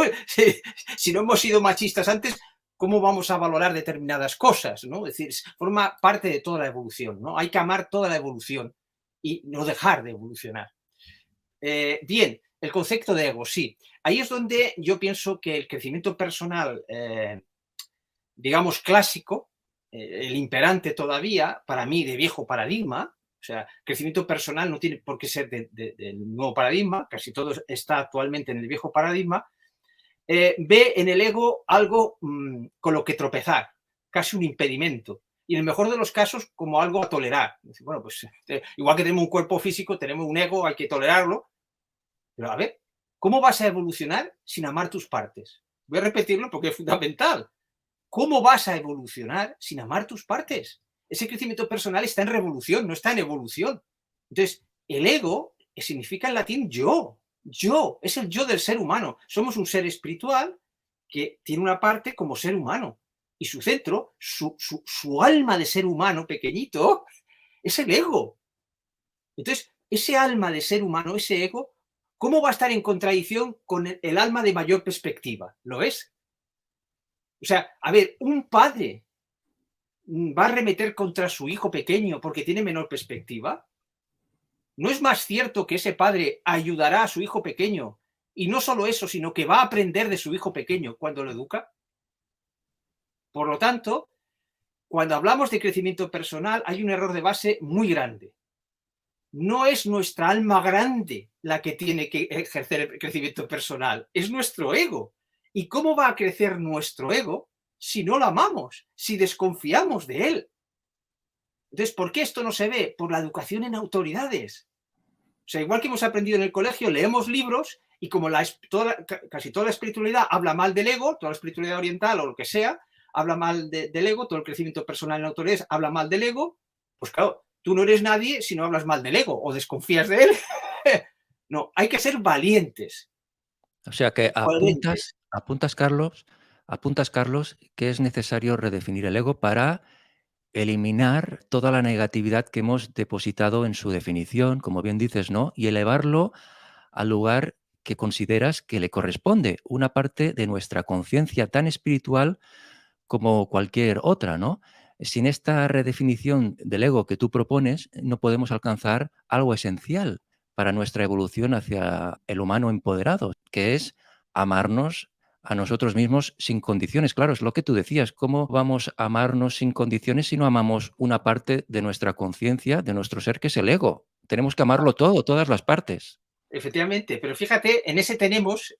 B: si no hemos sido machistas antes, ¿cómo vamos a valorar determinadas cosas? ¿no? Es decir, forma parte de toda la evolución. ¿no? Hay que amar toda la evolución y no dejar de evolucionar. Bien, el concepto de ego, sí. Ahí es donde yo pienso que el crecimiento personal, digamos, clásico, el imperante todavía, para mí, de viejo paradigma, o sea, crecimiento personal no tiene por qué ser del nuevo paradigma, casi todo está actualmente en el viejo paradigma, ve en el ego algo con lo que tropezar, casi un impedimento. Y en el mejor de los casos, como algo a tolerar. Bueno, pues igual que tenemos un cuerpo físico, tenemos un ego, hay que tolerarlo. Pero a ver, ¿cómo vas a evolucionar sin amar tus partes? Voy a repetirlo porque es fundamental. ¿Cómo vas a evolucionar sin amar tus partes? Ese crecimiento personal está en revolución, no está en evolución. Entonces, el ego significa en latín yo. Yo, es el yo del ser humano. Somos un ser espiritual que tiene una parte como ser humano. Y su centro, su alma de ser humano pequeñito, es el ego. Entonces, ese alma de ser humano, ese ego, ¿cómo va a estar en contradicción con el alma de mayor perspectiva? ¿Lo es? O sea, a ver, un padre va a arremeter contra su hijo pequeño porque tiene menor perspectiva. ¿No es más cierto que ese padre ayudará a su hijo pequeño y no solo eso, sino que va a aprender de su hijo pequeño cuando lo educa? Por lo tanto, cuando hablamos de crecimiento personal hay un error de base muy grande. No es nuestra alma grande la que tiene que ejercer el crecimiento personal, es nuestro ego. ¿Y cómo va a crecer nuestro ego si no lo amamos, si desconfiamos de él? Entonces, ¿por qué esto no se ve? Por la educación en autoridades. O sea, igual que hemos aprendido en el colegio, leemos libros y como casi toda la espiritualidad habla mal del ego, toda la espiritualidad oriental o lo que sea, habla mal del ego, todo el crecimiento personal en autoridades habla mal del ego, pues claro, tú no eres nadie si no hablas mal del ego o desconfías de él. No, hay que ser valientes.
A: O sea que
B: Coherentes.
A: apuntas, Carlos, que es necesario redefinir el ego para eliminar toda la negatividad que hemos depositado en su definición, como bien dices, ¿no? Y elevarlo al lugar que consideras que le corresponde, una parte de nuestra conciencia tan espiritual como cualquier otra, ¿no? Sin esta redefinición del ego que tú propones, no podemos alcanzar algo esencial para nuestra evolución hacia el humano empoderado, que es amarnos a nosotros mismos sin condiciones. Claro, es lo que tú decías, ¿cómo vamos a amarnos sin condiciones si no amamos una parte de nuestra conciencia, de nuestro ser, que es el ego? Tenemos que amarlo todo, todas las partes.
B: Efectivamente, pero fíjate, en ese tenemos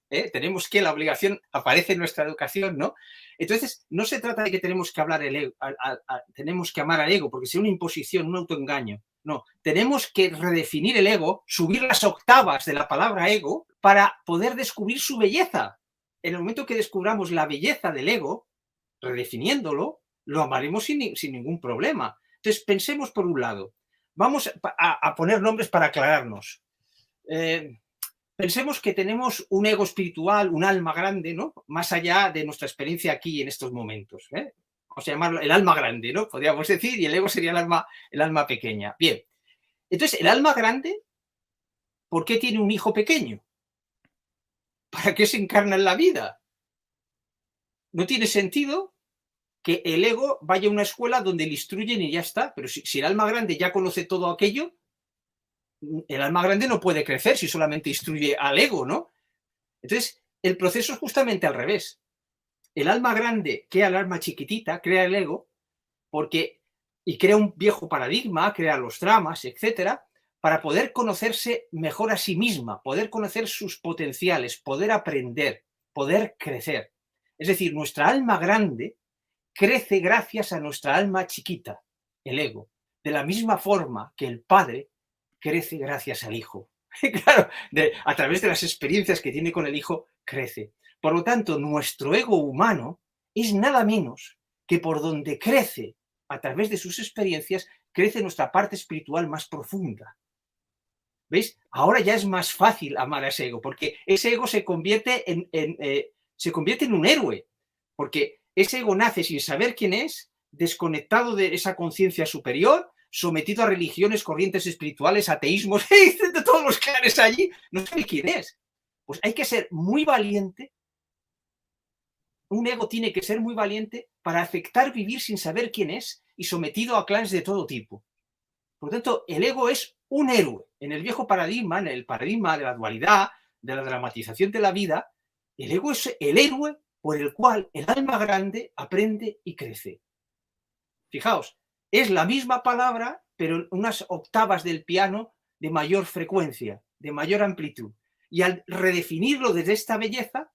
B: que la obligación aparece en nuestra educación, ¿no? Entonces, no se trata de que tenemos que hablar el ego, tenemos que amar al ego, porque sea una imposición, un autoengaño. No, tenemos que redefinir el ego, subir las octavas de la palabra ego para poder descubrir su belleza. En el momento que descubramos la belleza del ego, redefiniéndolo, lo amaremos sin ningún problema. Entonces, pensemos por un lado, vamos a poner nombres para aclararnos. Pensemos que tenemos un ego espiritual, un alma grande, ¿no? Más allá de nuestra experiencia aquí en estos momentos. Vamos a llamarlo el alma grande, ¿no? Podríamos decir, y el ego sería el alma pequeña. Bien, entonces, el alma grande, ¿por qué tiene un hijo pequeño? ¿Para qué se encarna en la vida? No tiene sentido que el ego vaya a una escuela donde le instruyen y ya está. Pero si el alma grande ya conoce todo aquello, el alma grande no puede crecer si solamente instruye al ego, ¿no? Entonces, el proceso es justamente al revés. El alma grande crea el alma chiquitita, crea el ego, y crea un viejo paradigma, crea los dramas, etcétera, para poder conocerse mejor a sí misma, poder conocer sus potenciales, poder aprender, poder crecer. Es decir, nuestra alma grande crece gracias a nuestra alma chiquita, el ego, de la misma forma que el padre crece gracias al hijo. Claro, a través de las experiencias que tiene con el hijo, crece. Por lo tanto, nuestro ego humano es nada menos que por donde crece, a través de sus experiencias, crece nuestra parte espiritual más profunda. ¿Veis? Ahora ya es más fácil amar a ese ego, porque ese ego se convierte en un héroe, porque ese ego nace sin saber quién es, desconectado de esa conciencia superior, sometido a religiones, corrientes espirituales, ateísmos, de todos los clanes allí, no sabe quién es. Pues hay que ser muy valiente, un ego tiene que ser muy valiente para aceptar vivir sin saber quién es y sometido a clanes de todo tipo. Por lo tanto, el ego es un héroe. En el viejo paradigma, en el paradigma de la dualidad, de la dramatización de la vida, el ego es el héroe por el cual el alma grande aprende y crece. Fijaos, es la misma palabra, pero en unas octavas del piano de mayor frecuencia, de mayor amplitud. Y al redefinirlo desde esta belleza,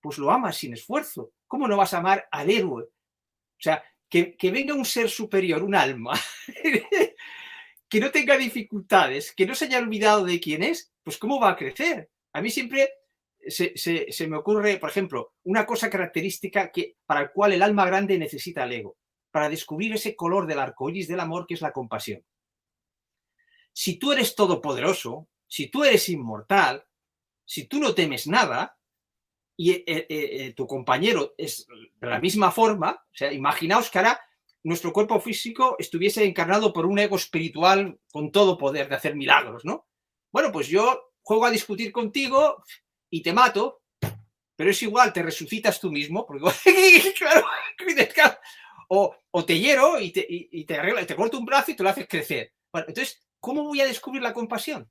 B: pues lo amas sin esfuerzo. ¿Cómo no vas a amar al héroe? O sea, que venga un ser superior, un alma, que no tenga dificultades, que no se haya olvidado de quién es, pues ¿cómo va a crecer? A mí siempre se me ocurre, por ejemplo, una cosa característica para la cual el alma grande necesita al ego, para descubrir ese color del arco iris del amor que es la compasión. Si tú eres todopoderoso, si tú eres inmortal, si tú no temes nada, y tu compañero es de la misma forma, o sea, imaginaos que ahora nuestro cuerpo físico estuviese encarnado por un ego espiritual con todo poder de hacer milagros, ¿no? Bueno, pues yo juego a discutir contigo y te mato, pero es igual, te resucitas tú mismo, porque claro, o te hiero y te corto un brazo y te lo haces crecer. Bueno, entonces, ¿cómo voy a descubrir la compasión?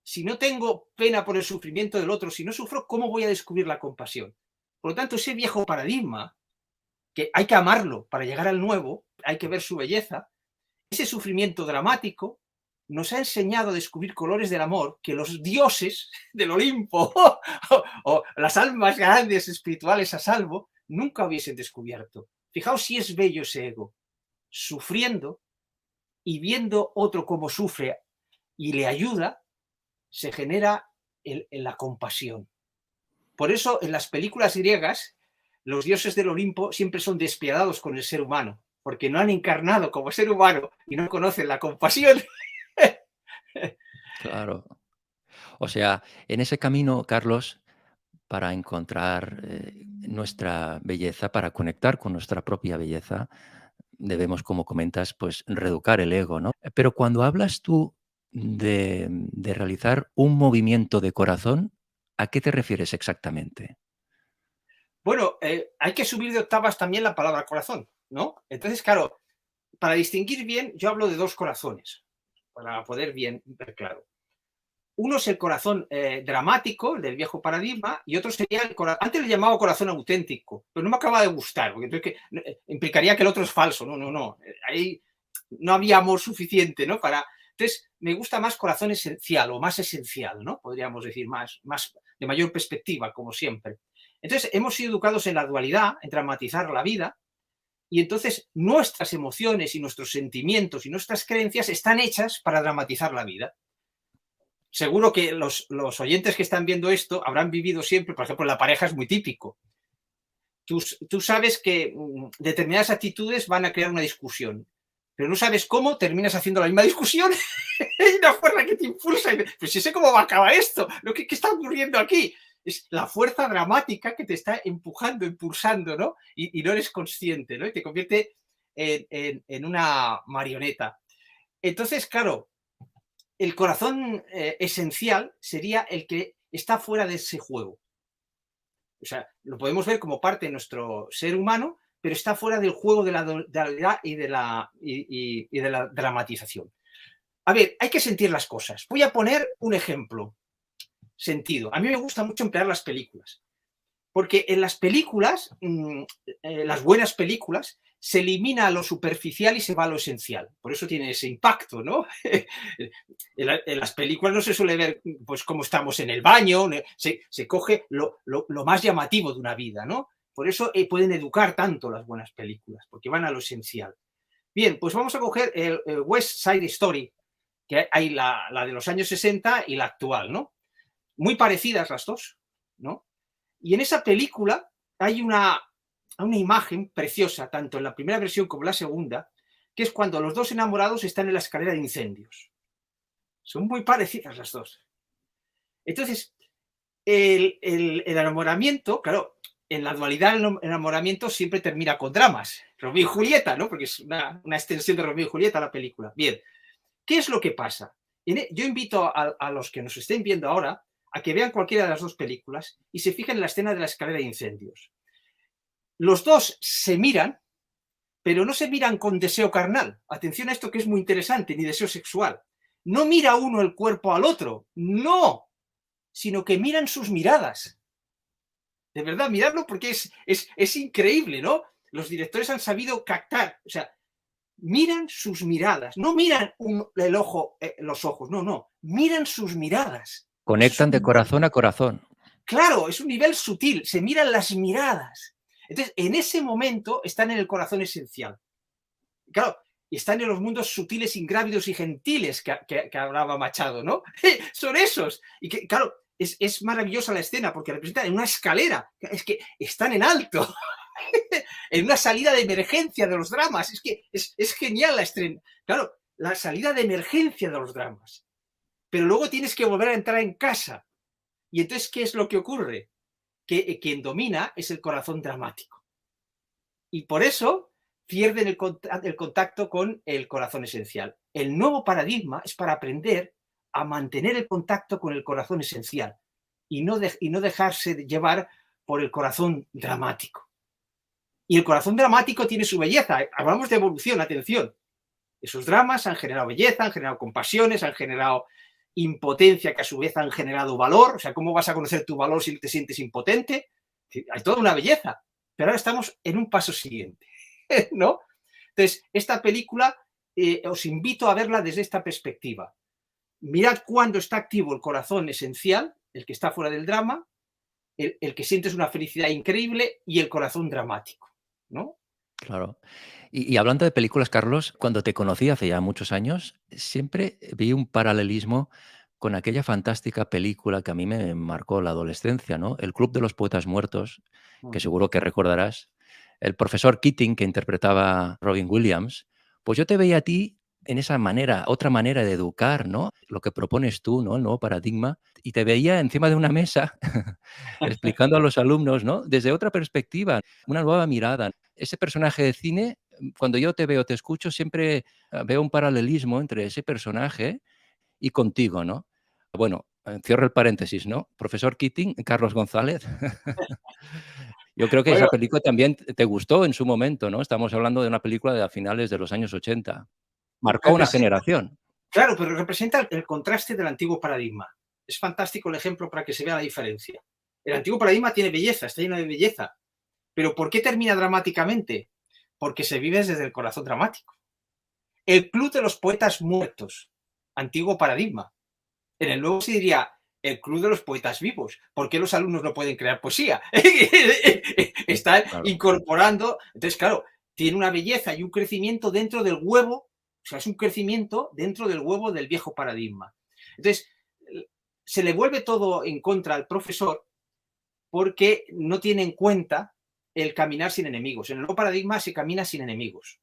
B: Si no tengo pena por el sufrimiento del otro, si no sufro, ¿cómo voy a descubrir la compasión? Por lo tanto, ese viejo paradigma, que hay que amarlo para llegar al nuevo, hay que ver su belleza, ese sufrimiento dramático nos ha enseñado a descubrir colores del amor que los dioses del Olimpo o las almas grandes espirituales a salvo nunca hubiesen descubierto. Fijaos si es bello ese ego, sufriendo y viendo otro cómo sufre y le ayuda, se genera la compasión. Por eso en las películas griegas los dioses del Olimpo siempre son despiadados con el ser humano, porque no han encarnado como ser humano y no conocen la compasión.
A: Claro. O sea, en ese camino, Carlos, para encontrar nuestra belleza, para conectar con nuestra propia belleza, debemos, como comentas, pues reeducar el ego, ¿no? Pero cuando hablas tú de realizar un movimiento de corazón, ¿a qué te refieres exactamente?
B: Bueno, hay que subir de octavas también la palabra corazón, ¿no? Entonces, claro, para distinguir bien, yo hablo de dos corazones, para poder bien ver claro. Uno es el corazón dramático, el del viejo paradigma, y otro sería el corazón, antes le llamaba corazón auténtico, pero no me acaba de gustar, porque entonces implicaría que el otro es falso. No, no, no. Ahí no había amor suficiente, ¿no? Entonces, me gusta más corazón esencial o más esencial, ¿no? Podríamos decir, más de mayor perspectiva, como siempre. Entonces, hemos sido educados en la dualidad, en dramatizar la vida, y entonces nuestras emociones y nuestros sentimientos y nuestras creencias están hechas para dramatizar la vida. Seguro que los oyentes que están viendo esto habrán vivido siempre, por ejemplo, en la pareja es muy típico. Tú sabes que determinadas actitudes van a crear una discusión, pero no sabes cómo terminas haciendo la misma discusión. Hay una fuerza que te impulsa. Pues si sé cómo va a acabar esto, ¿qué está ocurriendo aquí? Es la fuerza dramática que te está empujando, impulsando, ¿no? Y no eres consciente, ¿no? Y te convierte en una marioneta. Entonces, claro, el corazón esencial sería el que está fuera de ese juego. O sea, lo podemos ver como parte de nuestro ser humano, pero está fuera del juego de la dualidad y de la dramatización. A ver, hay que sentir las cosas. Voy a poner un ejemplo. Sentido. A mí me gusta mucho emplear las películas. Porque en las películas, las buenas películas, se elimina lo superficial y se va a lo esencial. Por eso tiene ese impacto, ¿no? En las películas no se suele ver pues cómo estamos en el baño, se coge lo más llamativo de una vida, ¿no? Por eso pueden educar tanto las buenas películas, porque van a lo esencial. Bien, pues vamos a coger el West Side Story, que hay la de los años 60 y la actual, ¿no? Muy parecidas las dos, ¿no? Y en esa película hay una imagen preciosa, tanto en la primera versión como en la segunda, que es cuando los dos enamorados están en la escalera de incendios. Son muy parecidas las dos. Entonces, el enamoramiento, claro, en la dualidad el enamoramiento siempre termina con dramas. Romeo y Julieta, ¿no? Porque es una extensión de Romeo y Julieta la película. Bien, ¿qué es lo que pasa? Yo invito a los que nos estén viendo ahora a que vean cualquiera de las dos películas y se fijen en la escena de la escalera de incendios. Los dos se miran, pero no se miran con deseo carnal. Atención a esto que es muy interesante, ni deseo sexual. No mira uno el cuerpo al otro, no, sino que miran sus miradas. De verdad, miradlo porque es increíble, ¿no? Los directores han sabido captar, o sea, miran sus miradas, no miran el ojo, los ojos, no, no, miran sus miradas.
A: Conectan de corazón a corazón.
B: Claro, es un nivel sutil, se miran las miradas. Entonces, en ese momento están en el corazón esencial. Claro, y están en los mundos sutiles, ingrávidos y gentiles que hablaba Machado, ¿no? Son esos. Y que, claro, es maravillosa la escena porque representan en una escalera, es que están en alto, en una salida de emergencia de los dramas. Es que es genial la estrena. Claro, la salida de emergencia de los dramas. Pero luego tienes que volver a entrar en casa. Y entonces, ¿qué es lo que ocurre? Que quien domina es el corazón dramático. Y por eso pierden el contacto con el corazón esencial. El nuevo paradigma es para aprender a mantener el contacto con el corazón esencial y no dejarse llevar por el corazón dramático. Y el corazón dramático tiene su belleza. Hablamos de evolución, atención. Esos dramas han generado belleza, han generado compasiones, han generado impotencia que a su vez han generado valor. O sea, ¿cómo vas a conocer tu valor si te sientes impotente? Hay toda una belleza. Pero ahora estamos en un paso siguiente, ¿no? Entonces, esta película os invito a verla desde esta perspectiva. Mirad cuándo está activo el corazón esencial, el que está fuera del drama, el que sientes una felicidad increíble y el corazón dramático, ¿no?
A: Claro. Y hablando de películas, Carlos, cuando te conocí hace ya muchos años, siempre vi un paralelismo con aquella fantástica película que a mí me marcó la adolescencia, ¿no? El Club de los Poetas Muertos, que seguro que recordarás. El profesor Keating, que interpretaba Robin Williams, pues yo te veía a ti en esa manera, otra manera de educar, ¿no? Lo que propones tú, ¿no? El nuevo paradigma. Y te veía encima de una mesa explicando a los alumnos, ¿no? Desde otra perspectiva, una nueva mirada. Ese personaje de cine, cuando yo te veo, te escucho, siempre veo un paralelismo entre ese personaje y contigo, ¿no? Bueno, cierro el paréntesis, ¿no? Profesor Keating, Carlos González. Yo creo que
B: Bueno,
A: esa película también te gustó en su momento, ¿no? Estamos hablando de una película de a finales de los años 80. Marcó una
B: representa,
A: generación.
B: claro, pero representa el contraste del antiguo paradigma. Es fantástico el ejemplo para que se vea la diferencia. El antiguo paradigma tiene belleza, está lleno de belleza. Pero ¿por qué termina dramáticamente? Porque se vive desde el corazón dramático. El Club de los Poetas Muertos, antiguo paradigma. En el nuevo se diría el Club de los Poetas Vivos. ¿Por qué los alumnos no pueden crear poesía? Están
A: Claro,
B: incorporando. Entonces, claro, tiene una belleza y un crecimiento dentro del huevo. O sea, es un crecimiento dentro del huevo del viejo paradigma. Entonces, se le vuelve todo en contra al profesor porque no tiene en cuenta el caminar sin enemigos. En el nuevo paradigma se camina sin enemigos.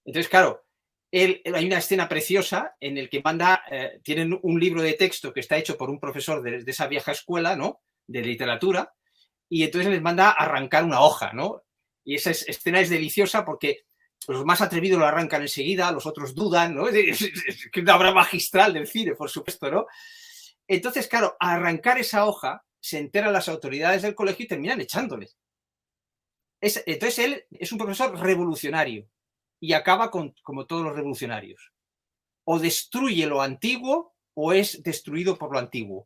B: Entonces, claro, hay una escena preciosa en el que manda, tienen un libro de texto que está hecho por un profesor de esa vieja escuela, ¿no? De literatura, y entonces les manda a arrancar una hoja, ¿no? Y esa escena es deliciosa porque los más atrevidos lo arrancan enseguida, los otros dudan, ¿no? Es una obra magistral del cine, por supuesto, ¿no? Entonces, claro, a arrancar esa hoja se enteran las autoridades del colegio y terminan echándoles. Entonces él es un profesor revolucionario y acaba como todos los revolucionarios. O destruye lo antiguo o es destruido por lo antiguo.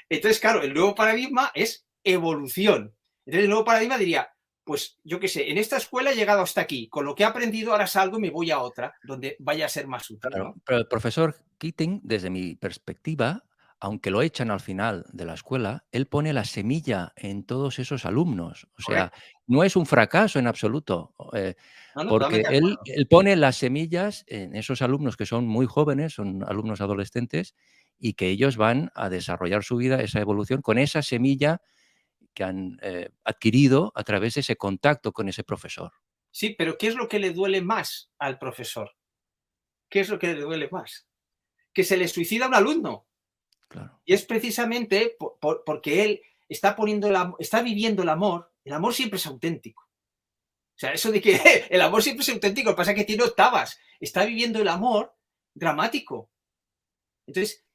B: Entonces, claro, el nuevo paradigma es evolución. Entonces, el nuevo paradigma diría, pues yo qué sé, en esta escuela he llegado hasta aquí, con lo que he aprendido ahora salgo y me voy a otra, donde vaya a ser más útil,
A: claro.
B: ¿no?
A: Pero el profesor Keating, desde mi perspectiva, aunque lo echan al final de la escuela, él pone la semilla en todos esos alumnos. O sea,
B: Correcto.
A: no es un fracaso en absoluto,
B: No, no,
A: porque
B: totalmente de
A: él
B: acuerdo.
A: él pone las semillas en esos alumnos que son muy jóvenes, son alumnos adolescentes, y que ellos van a desarrollar su vida, esa evolución, con esa semilla que han, adquirido a través de ese contacto con ese profesor.
B: Sí, pero ¿qué es lo que le duele más al profesor? ¿Qué es lo que le duele más? Que se le suicida un alumno.
A: Claro,
B: Y es precisamente porque él está poniendo está viviendo el amor siempre es auténtico. O sea, eso de que el amor siempre es auténtico, lo que pasa es que tiene octavas, está viviendo el amor dramático. Entonces,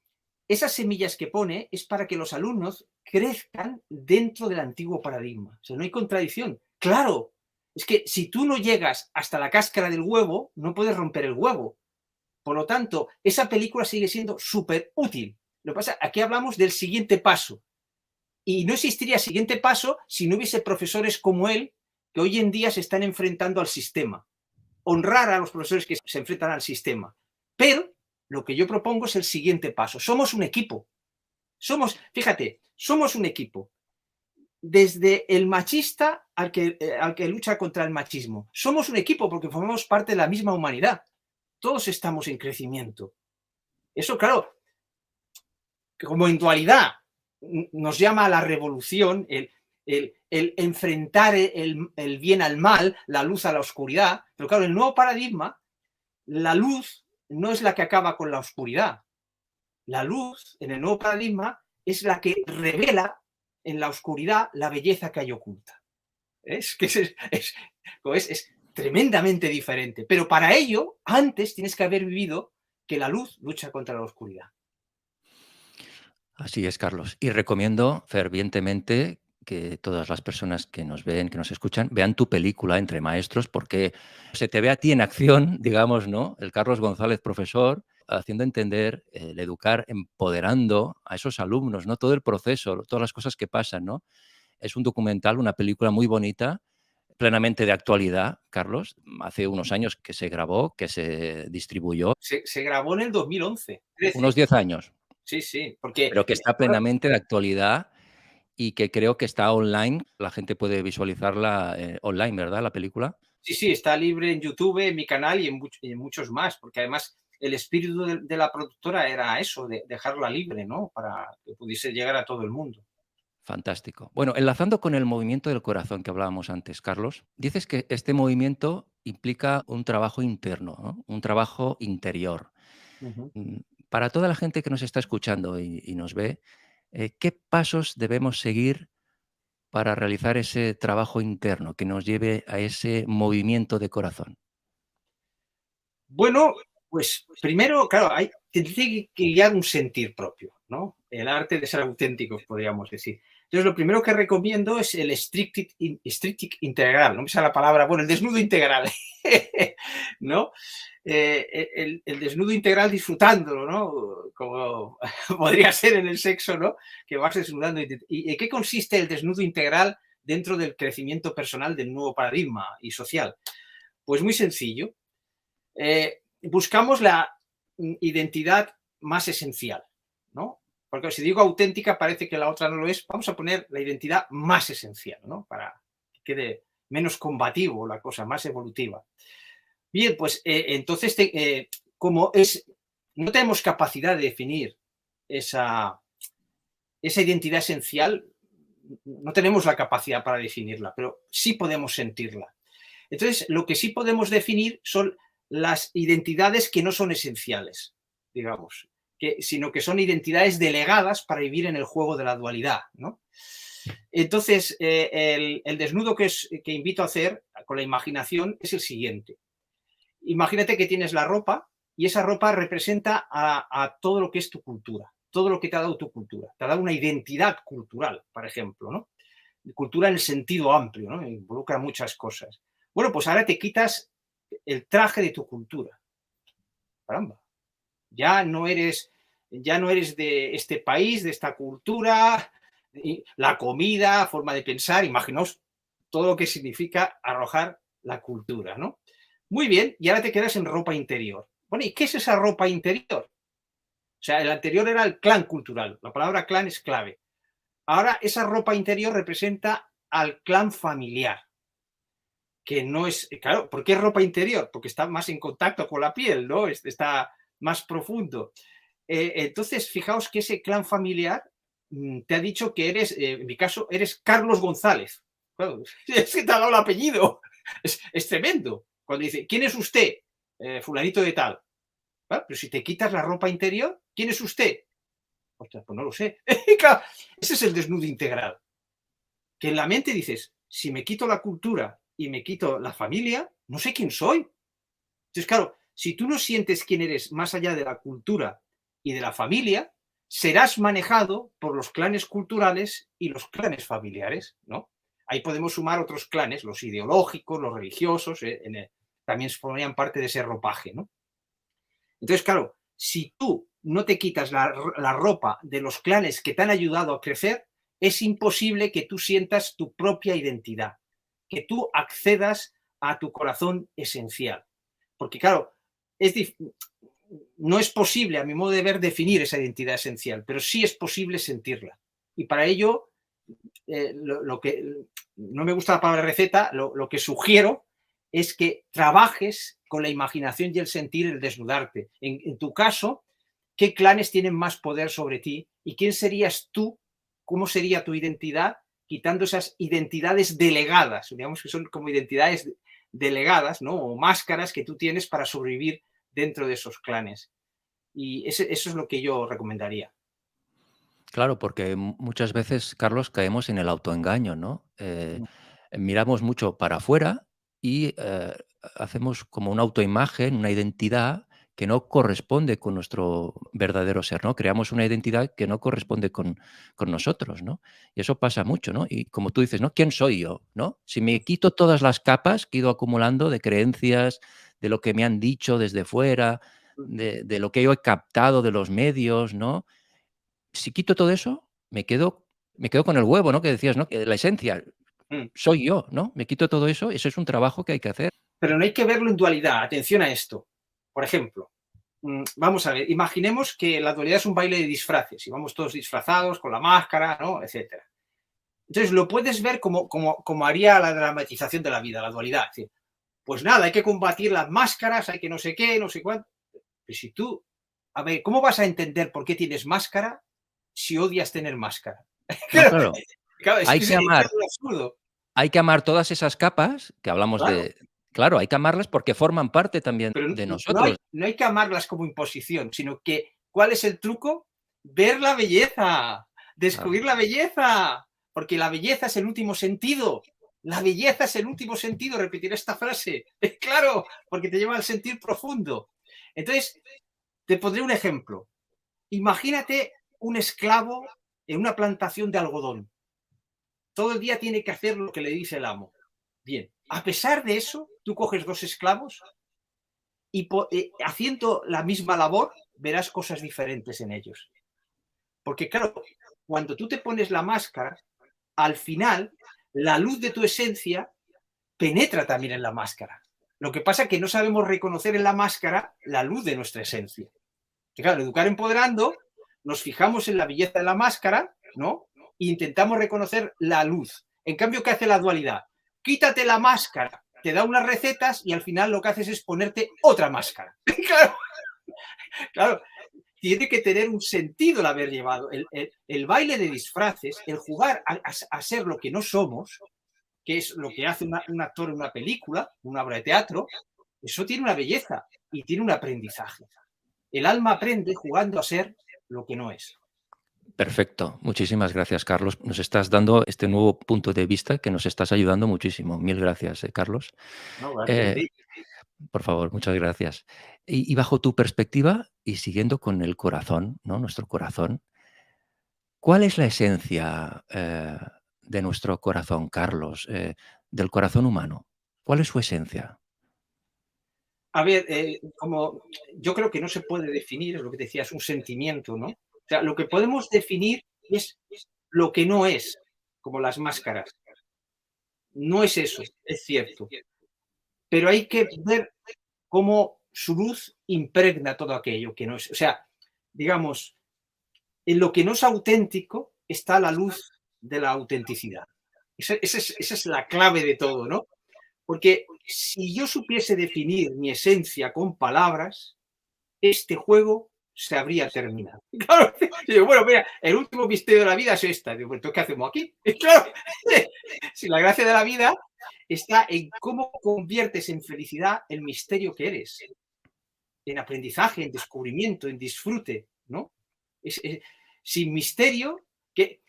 B: esas semillas que pone es para que los alumnos crezcan dentro del antiguo paradigma. O sea, no hay contradicción. Claro, es que si tú no llegas hasta la cáscara del huevo, no puedes romper el huevo. Por lo tanto, esa película sigue siendo súper útil. Lo que pasa, aquí hablamos del siguiente paso. Y no existiría siguiente paso si no hubiese profesores como él que hoy en día se están enfrentando al sistema. Honrar a los profesores que se enfrentan al sistema. Pero lo que yo propongo es el siguiente paso. Somos un equipo. Fíjate, somos un equipo. Desde el machista al que lucha contra el machismo. Somos un equipo porque formamos parte de la misma humanidad. Todos estamos en crecimiento. Eso, claro, como en dualidad nos llama a la revolución, el enfrentar el bien al mal, la luz a la oscuridad, pero claro, en el nuevo paradigma, la luz no es la que acaba con la oscuridad. La luz, en el nuevo paradigma, es la que revela en la oscuridad la belleza que hay oculta. Es que es tremendamente diferente. Pero para ello, antes tienes que haber vivido que la luz lucha contra la oscuridad.
A: así es, Carlos. Y recomiendo fervientemente que todas las personas que nos ven, que nos escuchan, vean tu película Entre Maestros, porque se te ve a ti en acción, digamos, ¿no? El Carlos González, profesor, haciendo entender, el educar, empoderando a esos alumnos, ¿no? Todo el proceso, todas las cosas que pasan, ¿no? Es un documental, una película muy bonita, plenamente de actualidad, Carlos. Hace unos años que se grabó, que se distribuyó,
B: Se grabó en el 2011. Es decir,
A: unos 10 años,
B: sí, sí, porque
A: pero que está plenamente de actualidad y que creo que está online. La gente puede visualizarla, online, ¿verdad? La película.
B: sí, sí, está libre en YouTube, en mi canal y en muchos más, porque además el espíritu de la productora era eso, de dejarla libre, ¿no? Para que pudiese llegar a todo el mundo.
A: Fantástico. Bueno, enlazando con el movimiento del corazón que hablábamos antes, Carlos, dices que este movimiento implica un trabajo interno, ¿no? Un trabajo interior.
B: Ujú.
A: Mm, Para toda la gente que nos está escuchando y nos ve, ¿qué pasos debemos seguir para realizar ese trabajo interno que nos lleve a ese movimiento de corazón?
B: Bueno, Pues primero, claro, te tiene que guiar un sentir propio, ¿no? El arte de ser auténticos, podríamos decir. Entonces, lo primero que recomiendo es el striptease integral, no me sale la palabra, bueno, el desnudo integral, ¿no? El desnudo integral disfrutándolo, ¿no? Como podría ser en el sexo, ¿no? Que vas desnudando. ¿Y en qué consiste el desnudo integral dentro del crecimiento personal del nuevo paradigma y social? Pues muy sencillo. Buscamos la identidad más esencial, ¿no? Porque si digo auténtica parece que la otra no lo es. Vamos a poner la identidad más esencial, ¿no? Para que quede menos combativo la cosa, más evolutiva. Bien, pues entonces, como no tenemos capacidad de definir esa identidad esencial, no tenemos la capacidad para definirla, pero sí podemos sentirla. Entonces, lo que sí podemos definir son las identidades que no son esenciales, digamos, sino que son identidades delegadas para vivir en el juego de la dualidad, ¿no? Entonces, el desnudo que invito a hacer con la imaginación es el siguiente. Imagínate que tienes la ropa y esa ropa representa a todo lo que es tu cultura, todo lo que te ha dado tu cultura. Te ha dado una identidad cultural, por ejemplo, ¿no? Cultura en el sentido amplio, ¿no? Involucra muchas cosas. Bueno, pues ahora te quitas el traje de tu cultura. Caramba. Ya no eres de este país, de esta cultura, la comida, forma de pensar, imaginaos todo lo que significa arrojar la cultura, ¿no? Muy bien, y ahora te quedas en ropa interior. Bueno, ¿y qué es esa ropa interior? O sea, el anterior era el clan cultural. La palabra clan es clave. Ahora esa ropa interior representa al clan familiar, que no es, claro, ¿por qué ropa interior? Porque está más en contacto con la piel, ¿no? Está más profundo. Entonces, fijaos que ese clan familiar te ha dicho que eres, en mi caso, eres Carlos González. Claro, es que te ha dado el apellido. Es tremendo. Cuando dice, ¿quién es usted? Fulanito de tal. Claro, pero si te quitas la ropa interior, ¿quién es usted? Ostras, pues no lo sé. Claro, ese es el desnudo integral. Que en la mente dices, si me quito la cultura y me quito la familia, no sé quién soy. Entonces, claro, si tú no sientes quién eres más allá de la cultura y de la familia, serás manejado por los clanes culturales y los clanes familiares, ¿no? Ahí podemos sumar otros clanes, los ideológicos, los religiosos, también formarían parte de ese ropaje, ¿no? Entonces, claro, si tú no te quitas la ropa de los clanes que te han ayudado a crecer, es imposible que tú sientas tu propia identidad, que tú accedas a tu corazón esencial. Porque, claro, no es posible, a mi modo de ver, definir esa identidad esencial, pero sí es posible sentirla. Y para ello, lo que no me gusta la palabra receta, lo que sugiero es que trabajes con la imaginación y el sentir, el desnudarte. En tu caso, ¿qué clanes tienen más poder sobre ti? ¿Y quién serías tú? ¿Cómo sería tu identidad? Quitando esas identidades delegadas, digamos que son como identidades delegadas, ¿no? O máscaras que tú tienes para sobrevivir dentro de esos clanes. Y eso es lo que yo recomendaría.
A: Claro, porque muchas veces, Carlos, caemos en el autoengaño, ¿no? Miramos mucho para afuera y hacemos como una autoimagen, una identidad que no corresponde con nuestro verdadero ser, ¿no? Creamos una identidad que no corresponde con nosotros, ¿no? Y eso pasa mucho, ¿no? Y como tú dices, ¿no? ¿Quién soy yo? ¿No? Si me quito todas las capas que he ido acumulando de creencias, de lo que me han dicho desde fuera, de lo que yo he captado de los medios, ¿no? Si quito todo eso, me quedo con el huevo, ¿no? Que decías, ¿no? Que la esencia
B: Mm.
A: soy yo, ¿no? Me quito todo eso, eso es un trabajo que hay que hacer.
B: Pero no hay que verlo en dualidad. Atención a esto. Por ejemplo, vamos a ver, imaginemos que la dualidad es un baile de disfraces y vamos todos disfrazados con la máscara, ¿no? Etcétera. Entonces lo puedes ver como haría la dramatización de la vida, la dualidad. Es decir, pues nada, hay que combatir las máscaras, hay que no sé qué, no sé cuánto. Pero si tú, a ver, ¿cómo vas a entender por qué tienes máscara si odias tener máscara?
A: No,
B: Claro,
A: claro,
B: claro, es
A: hay
B: que es
A: que amar
B: un absurdo.
A: hay que amar todas esas capas que hablamos
B: Claro,
A: de claro, hay que amarlas porque forman parte también
B: pero
A: de nosotros.
B: no hay que amarlas como imposición, sino que, ¿cuál es el truco? Ver la belleza,
A: Claro,
B: descubrir la belleza, porque la belleza es el último sentido. La belleza es el último sentido, repetiré esta frase. Claro, porque te lleva al sentir profundo. Entonces, te pondré un ejemplo. Imagínate un esclavo en una plantación de algodón. Todo el día tiene que hacer lo que le dice el amo. Bien, a pesar de eso, tú coges dos esclavos y haciendo la misma labor verás cosas diferentes en ellos. Porque claro, cuando tú te pones la máscara, al final la luz de tu esencia penetra también en la máscara. Lo que pasa es que no sabemos reconocer en la máscara la luz de nuestra esencia. Que claro, Educar Empoderando nos fijamos en la belleza de la máscara, ¿no? E intentamos reconocer la luz. En cambio, ¿qué hace la dualidad? Quítate la máscara, te da unas recetas y al final lo que haces es ponerte otra máscara. Claro, claro, tiene que tener un sentido el haber llevado. El baile de disfraces, el jugar a ser lo que no somos, que es lo que hace un actor en una película, una obra de teatro, eso tiene una belleza y tiene un aprendizaje. El alma aprende jugando a ser lo que no es.
A: Perfecto. Muchísimas gracias, Carlos. Nos estás dando este nuevo punto de vista que nos estás ayudando muchísimo. Mil gracias, Carlos.
B: No, gracias a
A: Eh,
B: ti.
A: por favor, muchas gracias. Y bajo tu perspectiva y siguiendo con el corazón, ¿no? Nuestro corazón, ¿cuál es la esencia de nuestro corazón, Carlos? Del corazón humano. ¿Cuál es su esencia?
B: A ver, como yo creo que no se puede definir, es lo que te decía, es un sentimiento, ¿no? O sea, lo que podemos definir es lo que no es, como las máscaras. No es eso, es cierto. Pero hay que ver cómo su luz impregna todo aquello que no es. O sea, digamos, en lo que no es auténtico está la luz de la autenticidad. Esa es la clave de todo, ¿no? Porque si yo supiese definir mi esencia con palabras, este juego se habría terminado. Claro, digo, bueno, mira, el último misterio de la vida es esta. Digo, ¿qué hacemos aquí? Y claro, si la gracia de la vida está en cómo conviertes en felicidad el misterio que eres, en aprendizaje, en descubrimiento, en disfrute, ¿no? Sin misterio, que,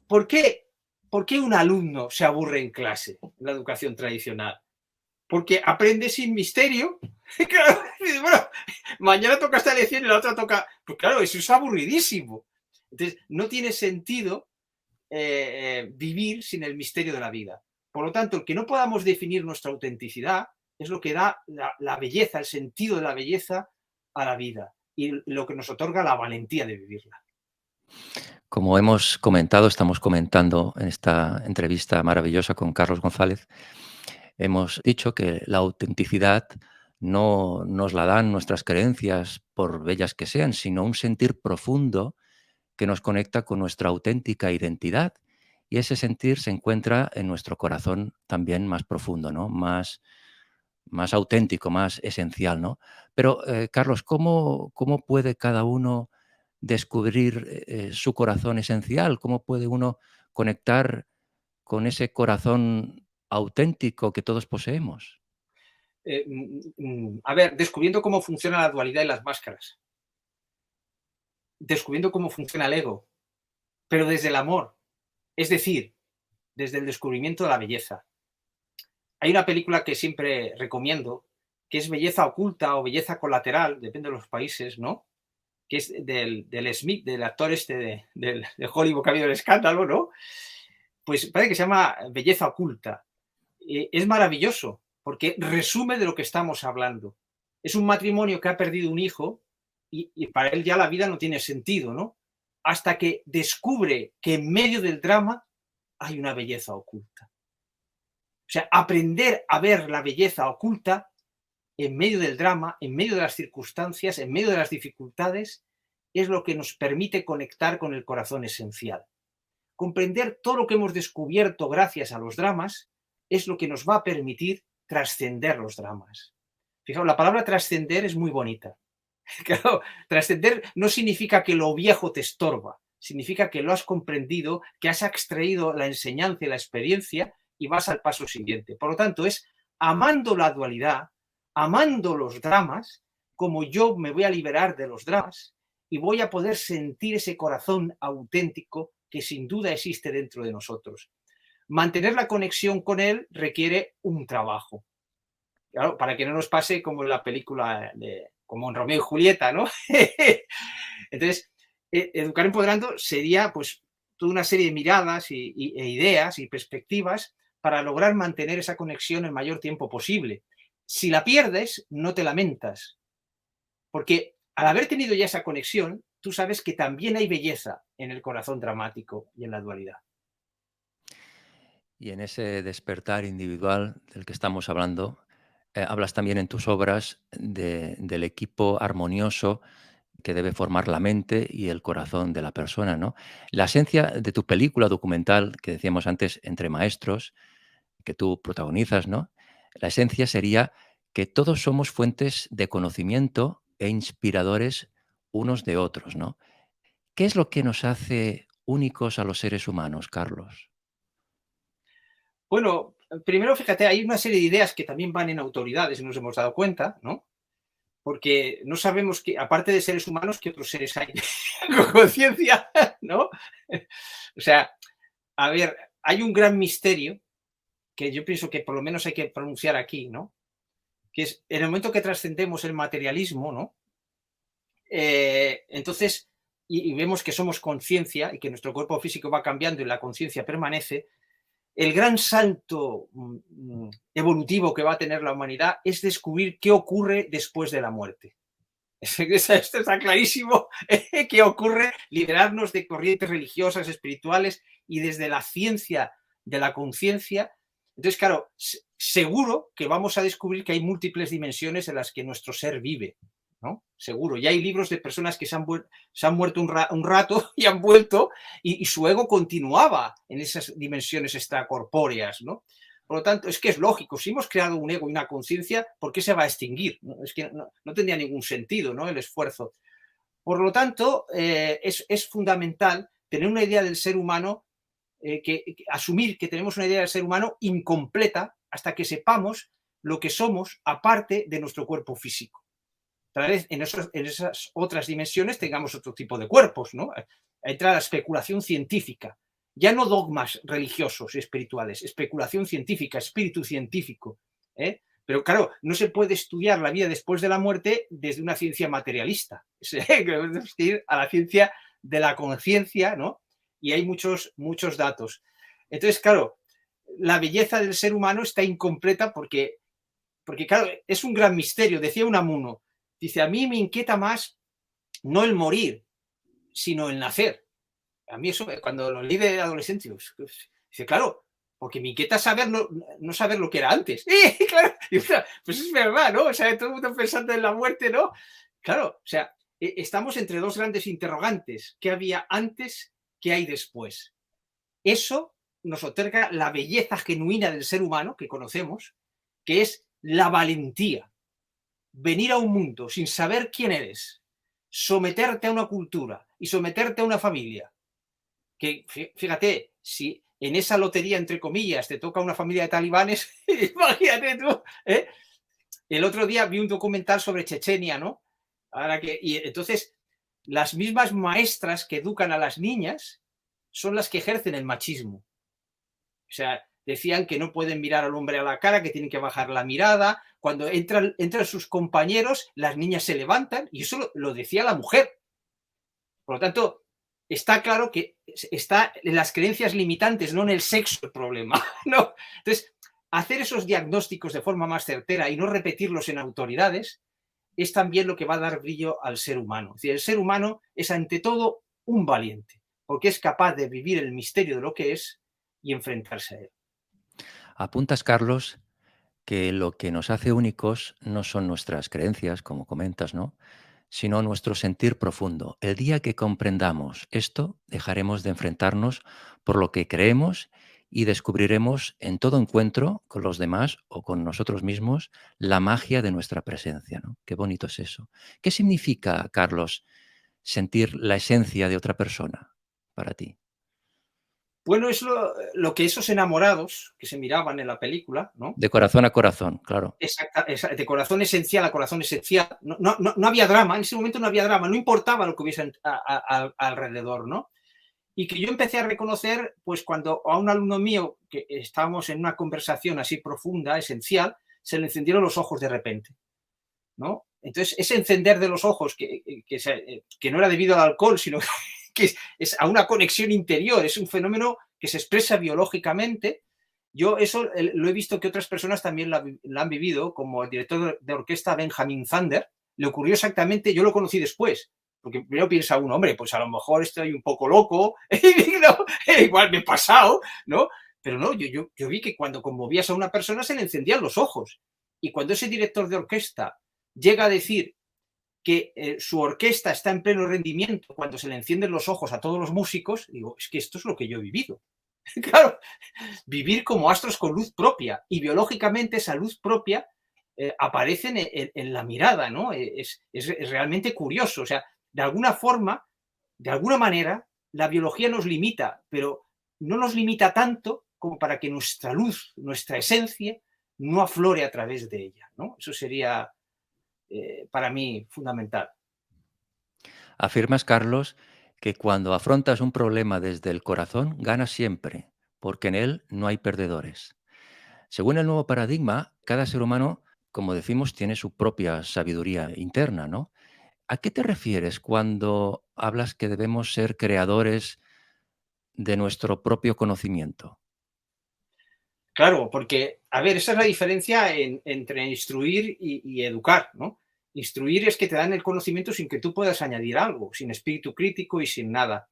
B: ¿por qué, ¿por qué un alumno se aburre en clase, en la educación tradicional? Porque aprende sin misterio. Claro, bueno, mañana toca esta lección y la otra toca. Pues claro, eso es aburridísimo. Entonces, no tiene sentido vivir sin el misterio de la vida. Por lo tanto, el que no podamos definir nuestra autenticidad es lo que da la belleza, el sentido de la belleza a la vida y lo que nos otorga la valentía de vivirla.
A: Como hemos comentado, estamos comentando en esta entrevista maravillosa con Carlos González, hemos dicho que la autenticidad no nos la dan nuestras creencias, por bellas que sean, sino un sentir profundo que nos conecta con nuestra auténtica identidad. Y ese sentir se encuentra en nuestro corazón también más profundo, ¿no? Más auténtico, más esencial, ¿no? Pero, Carlos, ¿cómo puede cada uno descubrir su corazón esencial? ¿Cómo puede uno conectar con ese corazón auténtico que todos poseemos?
B: A ver, descubriendo cómo funciona la dualidad y las máscaras, descubriendo cómo funciona el ego, pero desde el amor, es decir, desde el descubrimiento de la belleza. Hay una película que siempre recomiendo, que es Belleza Oculta o Belleza Colateral, depende de los países, ¿no? Que es del Smith, del actor este de Hollywood que ha habido el escándalo, ¿no? Pues parece que se llama Belleza Oculta. Es maravilloso, porque resume de lo que estamos hablando. Es un matrimonio que ha perdido un hijo y para él ya la vida no tiene sentido, ¿no? Hasta que descubre que en medio del drama hay una belleza oculta. O sea, aprender a ver la belleza oculta en medio del drama, en medio de las circunstancias, en medio de las dificultades, es lo que nos permite conectar con el corazón esencial. Comprender todo lo que hemos descubierto gracias a los dramas es lo que nos va a permitir trascender los dramas. Fijaos, la palabra trascender es muy bonita. Claro, trascender no significa que lo viejo te estorba, significa que lo has comprendido, que has extraído la enseñanza y la experiencia y vas al paso siguiente. Por lo tanto, es amando la dualidad, amando los dramas, como yo me voy a liberar de los dramas y voy a poder sentir ese corazón auténtico que sin duda existe dentro de nosotros. Mantener la conexión con él requiere un trabajo. Claro, para que no nos pase como en la película como en Romeo y Julieta, ¿no? Entonces, educar empoderando sería pues toda una serie de miradas e ideas y perspectivas para lograr mantener esa conexión el mayor tiempo posible. Si la pierdes, no te lamentas, porque al haber tenido ya esa conexión, tú sabes que también hay belleza en el corazón dramático y en la dualidad.
A: Y en ese despertar individual del que estamos hablando, hablas también en tus obras del equipo armonioso que debe formar la mente y el corazón de la persona, ¿no? La esencia de tu película documental, que decíamos antes, Entre Maestros, que tú protagonizas, ¿no? La esencia sería que todos somos fuentes de conocimiento e inspiradores unos de otros, ¿no? ¿Qué es lo que nos hace únicos a los seres humanos, Carlos?
B: Bueno, primero fíjate, hay una serie de ideas que también van en autoridades y nos hemos dado cuenta, ¿no? Porque no sabemos que, aparte de seres humanos, qué otros seres hay con conciencia, ¿no? O sea, a ver, hay un gran misterio que yo pienso que por lo menos hay que pronunciar aquí, ¿no? Que es en el momento que trascendemos el materialismo, ¿no? Entonces, y vemos que somos conciencia y que nuestro cuerpo físico va cambiando y la conciencia permanece, el gran salto evolutivo que va a tener la humanidad es descubrir qué ocurre después de la muerte. Esto está clarísimo. ¿Qué ocurre? Liberarnos de corrientes religiosas, espirituales y desde la ciencia de la conciencia. Entonces, claro, seguro que vamos a descubrir que hay múltiples dimensiones en las que nuestro ser vive, ¿no? Seguro. Ya hay libros de personas que se han muerto un rato y han vuelto y su ego continuaba en esas dimensiones extracorpóreas, ¿no? Por lo tanto, es que es lógico, si hemos creado un ego y una conciencia, ¿por qué se va a extinguir? Es que no tendría ningún sentido, ¿no? El esfuerzo. Por lo tanto, es fundamental tener una idea del ser humano, asumir que tenemos una idea del ser humano incompleta hasta que sepamos lo que somos aparte de nuestro cuerpo físico. Tal vez en esas otras dimensiones tengamos otro tipo de cuerpos, ¿no? Entra la especulación científica. Ya no dogmas religiosos y espirituales, especulación científica, espíritu científico. ¿Eh? Pero claro, no se puede estudiar la vida después de la muerte desde una ciencia materialista. Tenemos que ir a la ciencia de la conciencia, ¿no? Y hay muchos datos. Entonces, claro, la belleza del ser humano está incompleta porque claro, es un gran misterio. Decía Unamuno, dice, a mí me inquieta más no el morir, sino el nacer. A mí eso, cuando lo leí de adolescente, dice, claro, porque me inquieta saber no saber lo que era antes. Y claro, pues es verdad, ¿no? O sea, todo el mundo pensando en la muerte, ¿no? Claro, o sea, estamos entre dos grandes interrogantes. ¿Qué había antes? ¿Qué hay después? Eso nos otorga la belleza genuina del ser humano que conocemos, que es la valentía. Venir a un mundo sin saber quién eres, someterte a una cultura y someterte a una familia, que fíjate, si en esa lotería, entre comillas, te toca una familia de talibanes, imagínate tú, ¿eh? El otro día vi un documental sobre Chechenia, ¿no? Y entonces, las mismas maestras que educan a las niñas son las que ejercen el machismo. O sea, decían que no pueden mirar al hombre a la cara, que tienen que bajar la mirada. Cuando entran sus compañeros, las niñas se levantan, y eso lo decía la mujer. Por lo tanto, está claro que está en las creencias limitantes, no en el sexo el problema, ¿no? Entonces, hacer esos diagnósticos de forma más certera y no repetirlos en autoridades es también lo que va a dar brillo al ser humano. Es decir, el ser humano es ante todo un valiente, porque es capaz de vivir el misterio de lo que es y enfrentarse a él.
A: Apuntas, Carlos, que lo que nos hace únicos no son nuestras creencias, como comentas, ¿no? Sino nuestro sentir profundo. El día que comprendamos esto, dejaremos de enfrentarnos por lo que creemos y descubriremos en todo encuentro con los demás o con nosotros mismos la magia de nuestra presencia, ¿no? Qué bonito es eso. ¿Qué significa, Carlos, sentir la esencia de otra persona para ti?
B: Bueno, es lo que esos enamorados que se miraban en la película, ¿no?
A: De corazón a corazón, claro.
B: De corazón esencial a corazón esencial. No había drama, en ese momento no había drama, no importaba lo que hubiese alrededor, ¿no? Y que yo empecé a reconocer, pues cuando a un alumno mío, que estábamos en una conversación así profunda, esencial, se le encendieron los ojos de repente, ¿no? Entonces, ese encender de los ojos, que no era debido al alcohol, sino que es a una conexión interior, es un fenómeno que se expresa biológicamente. Yo eso lo he visto que otras personas también la han vivido, como el director de orquesta Benjamin Zander. Le ocurrió exactamente, yo lo conocí después, porque primero piensa uno, hombre, pues a lo mejor estoy un poco loco, no, igual me he pasado, ¿no? Pero no, yo vi que cuando conmovías a una persona se le encendían los ojos. Y cuando ese director de orquesta llega a decir que su orquesta está en pleno rendimiento cuando se le encienden los ojos a todos los músicos, digo, es que esto es lo que yo he vivido. Claro, vivir como astros con luz propia, y biológicamente esa luz propia aparece en la mirada, ¿no? Es realmente curioso. O sea, de alguna forma, de alguna manera, la biología nos limita, pero no nos limita tanto como para que nuestra luz, nuestra esencia, no aflore a través de ella, ¿no? Eso sería para mí fundamental.
A: Afirmas, Carlos, que cuando afrontas un problema desde el corazón, ganas siempre, porque en él no hay perdedores. Según el nuevo paradigma, cada ser humano, como decimos, tiene su propia sabiduría interna, ¿no? ¿A qué te refieres cuando hablas que debemos ser creadores de nuestro propio conocimiento?
B: Claro, porque, a ver, esa es la diferencia entre instruir y educar, ¿no? Instruir es que te dan el conocimiento sin que tú puedas añadir algo, sin espíritu crítico y sin nada.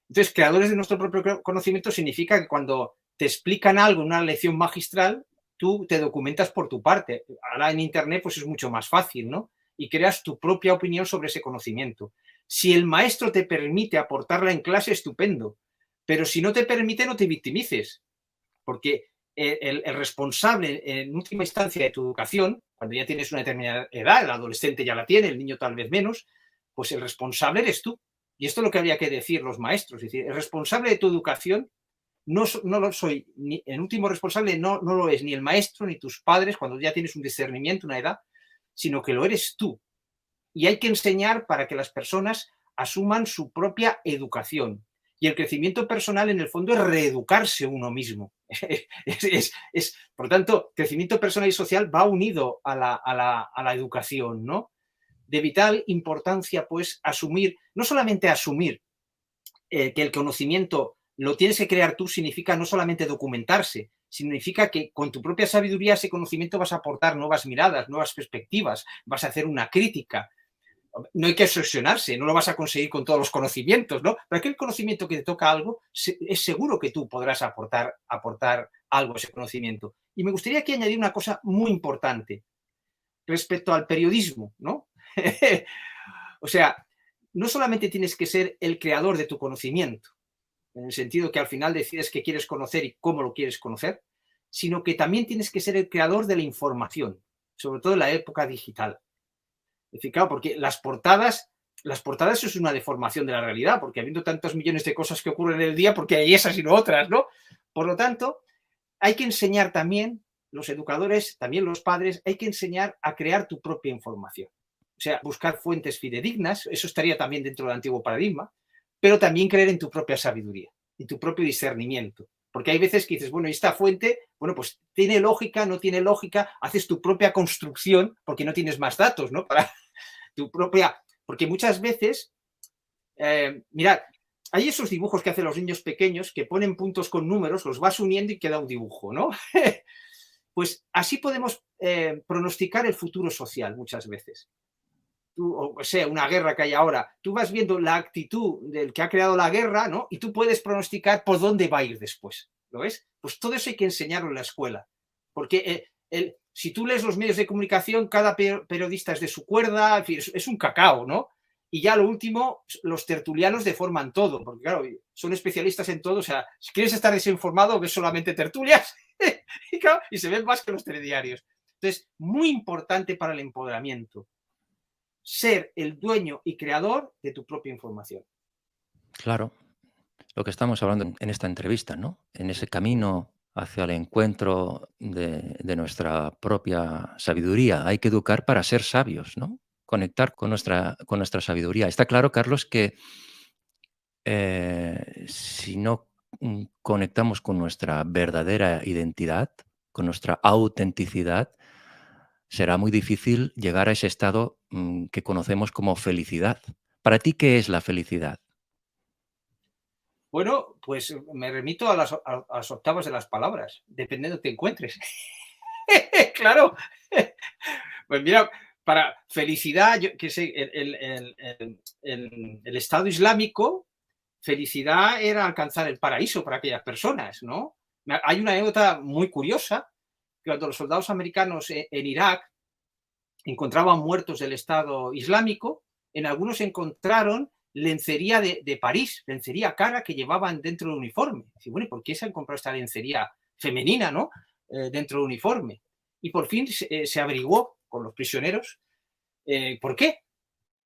B: Entonces, creadores de nuestro propio conocimiento significa que cuando te explican algo en una lección magistral, tú te documentas por tu parte. Ahora en Internet pues es mucho más fácil, ¿no? Y creas tu propia opinión sobre ese conocimiento. Si el maestro te permite aportarla en clase, estupendo. Pero si no te permite, no te victimices. Porque el responsable, en última instancia, de tu educación, cuando ya tienes una determinada edad, el adolescente ya la tiene, el niño tal vez menos, pues el responsable eres tú. Y esto es lo que habría que decir los maestros. Es decir, el responsable de tu educación no lo soy, ni, el último responsable no lo es ni el maestro ni tus padres cuando ya tienes un discernimiento, una edad, sino que lo eres tú. Y hay que enseñar para que las personas asuman su propia educación. Y el crecimiento personal, en el fondo, es reeducarse uno mismo. Por lo tanto, crecimiento personal y social va unido a la educación, ¿no? De vital importancia, pues, asumir, no solamente asumir que el conocimiento lo tienes que crear tú, significa no solamente documentarse, significa que con tu propia sabiduría ese conocimiento vas a aportar nuevas miradas, nuevas perspectivas, vas a hacer una crítica. No hay que obsesionarse, no lo vas a conseguir con todos los conocimientos, ¿no? Pero aquel conocimiento que te toca algo, es seguro que tú podrás aportar algo a ese conocimiento. Y me gustaría aquí añadir una cosa muy importante respecto al periodismo, ¿no? O sea, no solamente tienes que ser el creador de tu conocimiento, en el sentido que al final decides qué quieres conocer y cómo lo quieres conocer, sino que también tienes que ser el creador de la información, sobre todo en la época digital. Es decir, claro, porque las portadas es una deformación de la realidad, porque habiendo tantos millones de cosas que ocurren en el día, porque hay esas y no otras, ¿no? Por lo tanto, hay que enseñar también, los educadores, también los padres, hay que enseñar a crear tu propia información. O sea, buscar fuentes fidedignas, eso estaría también dentro del antiguo paradigma, pero también creer en tu propia sabiduría, en tu propio discernimiento. Porque hay veces que dices, bueno, esta fuente, bueno, pues tiene lógica, no tiene lógica, haces tu propia construcción porque no tienes más datos, ¿no? Para tu propia. Porque muchas veces, mirad, hay esos dibujos que hacen los niños pequeños que ponen puntos con números, los vas uniendo y queda un dibujo, ¿no? Pues así podemos pronosticar el futuro social muchas veces. Tú, o sea, una guerra que hay ahora, tú vas viendo la actitud del que ha creado la guerra, ¿no? Y tú puedes pronosticar por dónde va a ir después, ¿lo ves? Pues todo eso hay que enseñarlo en la escuela, porque si tú lees los medios de comunicación, cada periodista es de su cuerda, en fin, es un cacao, ¿no? Y ya lo último, los tertulianos deforman todo, porque claro, son especialistas en todo, o sea, si quieres estar desinformado, ves solamente tertulias y, claro, y se ven más que los telediarios. Entonces, muy importante para el empoderamiento ser el dueño y creador de tu propia información.
A: Claro, lo que estamos hablando en esta entrevista, ¿no? En ese camino hacia el encuentro de nuestra propia sabiduría. Hay que educar para ser sabios, ¿no? Conectar con nuestra sabiduría. Está claro, Carlos, que si no conectamos con nuestra verdadera identidad, con nuestra autenticidad, será muy difícil llegar a ese estado que conocemos como felicidad. ¿Para ti qué es la felicidad?
B: Bueno, pues me remito a las octavas de las palabras, dependiendo de te encuentres. Claro. Pues mira, para felicidad, yo que sé, el Estado Islámico, felicidad era alcanzar el paraíso para aquellas personas, ¿no? Hay una anécdota muy curiosa, que cuando los soldados americanos en Irak encontraban muertos del Estado Islámico, en algunos encontraron lencería de París, lencería cara que llevaban dentro del uniforme. Y bueno, ¿por qué se han comprado esta lencería femenina, ¿no? Dentro del uniforme? Y por fin se averiguó con los prisioneros por qué.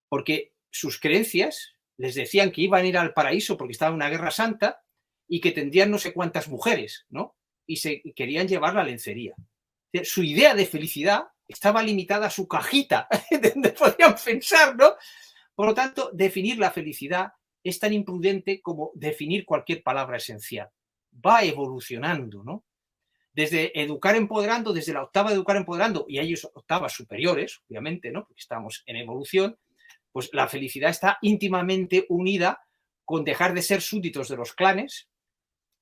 B: Porque sus creencias les decían que iban a ir al paraíso porque estaba en una guerra santa y que tendrían no sé cuántas mujeres, ¿no? Y querían llevar la lencería. Su idea de felicidad estaba limitada a su cajita, donde podían pensar, ¿no? Por lo tanto, definir la felicidad es tan imprudente como definir cualquier palabra esencial. Va evolucionando, ¿no? Desde educar empoderando, desde la octava de educar empoderando, y hay octavas superiores, obviamente, ¿no? Porque estamos en evolución, pues la felicidad está íntimamente unida con dejar de ser súbditos de los clanes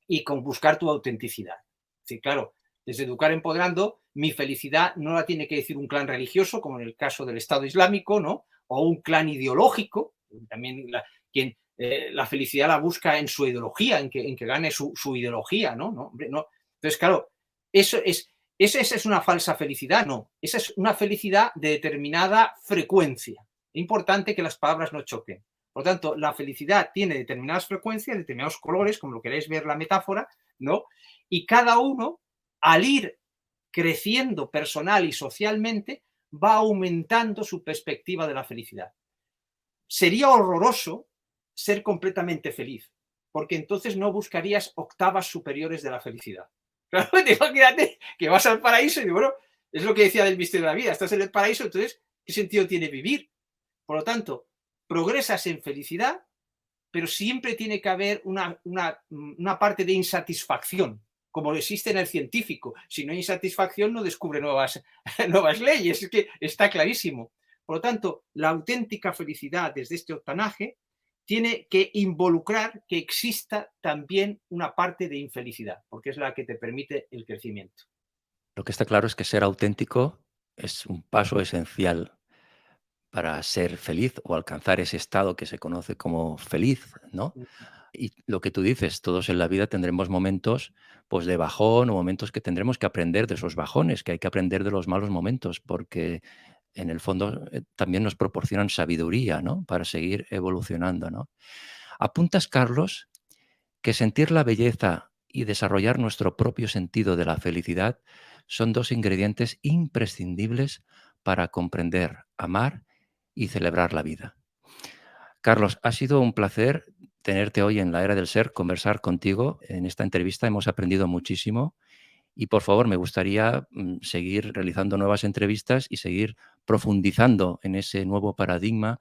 B: y con buscar tu autenticidad. Sí, claro, desde educar empoderando, mi felicidad no la tiene que decir un clan religioso, como en el caso del Estado Islámico, ¿no? O un clan ideológico, también quien la felicidad la busca en su ideología, en que gane su ideología, ¿no? ¿no? Hombre, no. Entonces, claro, esa es una falsa felicidad, no. Esa es una felicidad de determinada frecuencia. Es importante que las palabras no choquen. Por lo tanto, la felicidad tiene determinadas frecuencias, determinados colores, como lo queréis ver la metáfora, ¿no? Y cada uno, al ir creciendo personal y socialmente, va aumentando su perspectiva de la felicidad. Sería horroroso ser completamente feliz, porque entonces no buscarías octavas superiores de la felicidad. Claro, imagínate que vas al paraíso y bueno, es lo que decía del misterio de la vida, estás en el paraíso, entonces, ¿qué sentido tiene vivir? Por lo tanto, progresas en felicidad, pero siempre tiene que haber una parte de insatisfacción, como existe en el científico. Si no hay insatisfacción, no descubre nuevas leyes, es que está clarísimo. Por lo tanto, la auténtica felicidad desde este octanaje tiene que involucrar que exista también una parte de infelicidad, porque es la que te permite el crecimiento.
A: Lo que está claro es que ser auténtico es un paso esencial para ser feliz o alcanzar ese estado que se conoce como feliz, ¿no? Y lo que tú dices, todos en la vida tendremos momentos, pues, de bajón o momentos que tendremos que aprender de esos bajones, que hay que aprender de los malos momentos, porque en el fondo, también nos proporcionan sabiduría, ¿no? Para seguir evolucionando, ¿no? Apuntas, Carlos, que sentir la belleza y desarrollar nuestro propio sentido de la felicidad son 2 ingredientes imprescindibles para comprender, amar y celebrar la vida. Carlos, ha sido un placer tenerte hoy en la Era del Ser, conversar contigo en esta entrevista. Hemos aprendido muchísimo y, por favor, me gustaría seguir realizando nuevas entrevistas y seguir profundizando en ese nuevo paradigma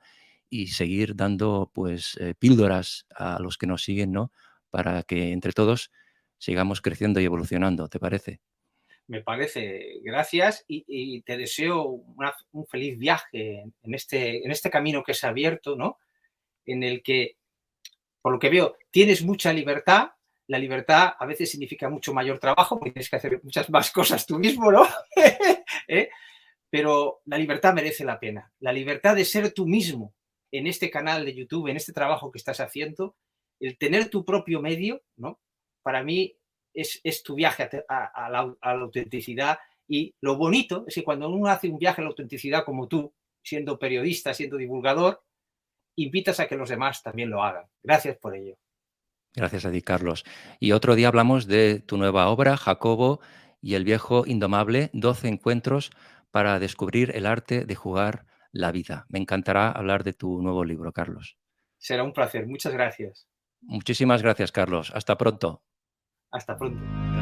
A: y seguir dando pues píldoras a los que nos siguen, ¿no? Para que entre todos sigamos creciendo y evolucionando. ¿Te parece?
B: Me parece, gracias y te deseo un feliz viaje en este camino que se ha abierto, ¿no? En el que, por lo que veo, tienes mucha libertad. La libertad a veces significa mucho mayor trabajo, porque tienes que hacer muchas más cosas tú mismo, ¿no? ¿Eh? Pero la libertad merece la pena. La libertad de ser tú mismo en este canal de YouTube, en este trabajo que estás haciendo, el tener tu propio medio, ¿no? Para mí es tu viaje a la autenticidad y lo bonito es que cuando uno hace un viaje a la autenticidad como tú, siendo periodista, siendo divulgador, invitas a que los demás también lo hagan. Gracias por ello.
A: Gracias a ti, Carlos. Y otro día hablamos de tu nueva obra, Jacobo y el viejo indomable, 12 encuentros para descubrir el arte de jugar la vida. Me encantará hablar de tu nuevo libro, Carlos.
B: Será un placer. Muchas gracias.
A: Muchísimas gracias, Carlos. Hasta pronto.
B: Hasta pronto.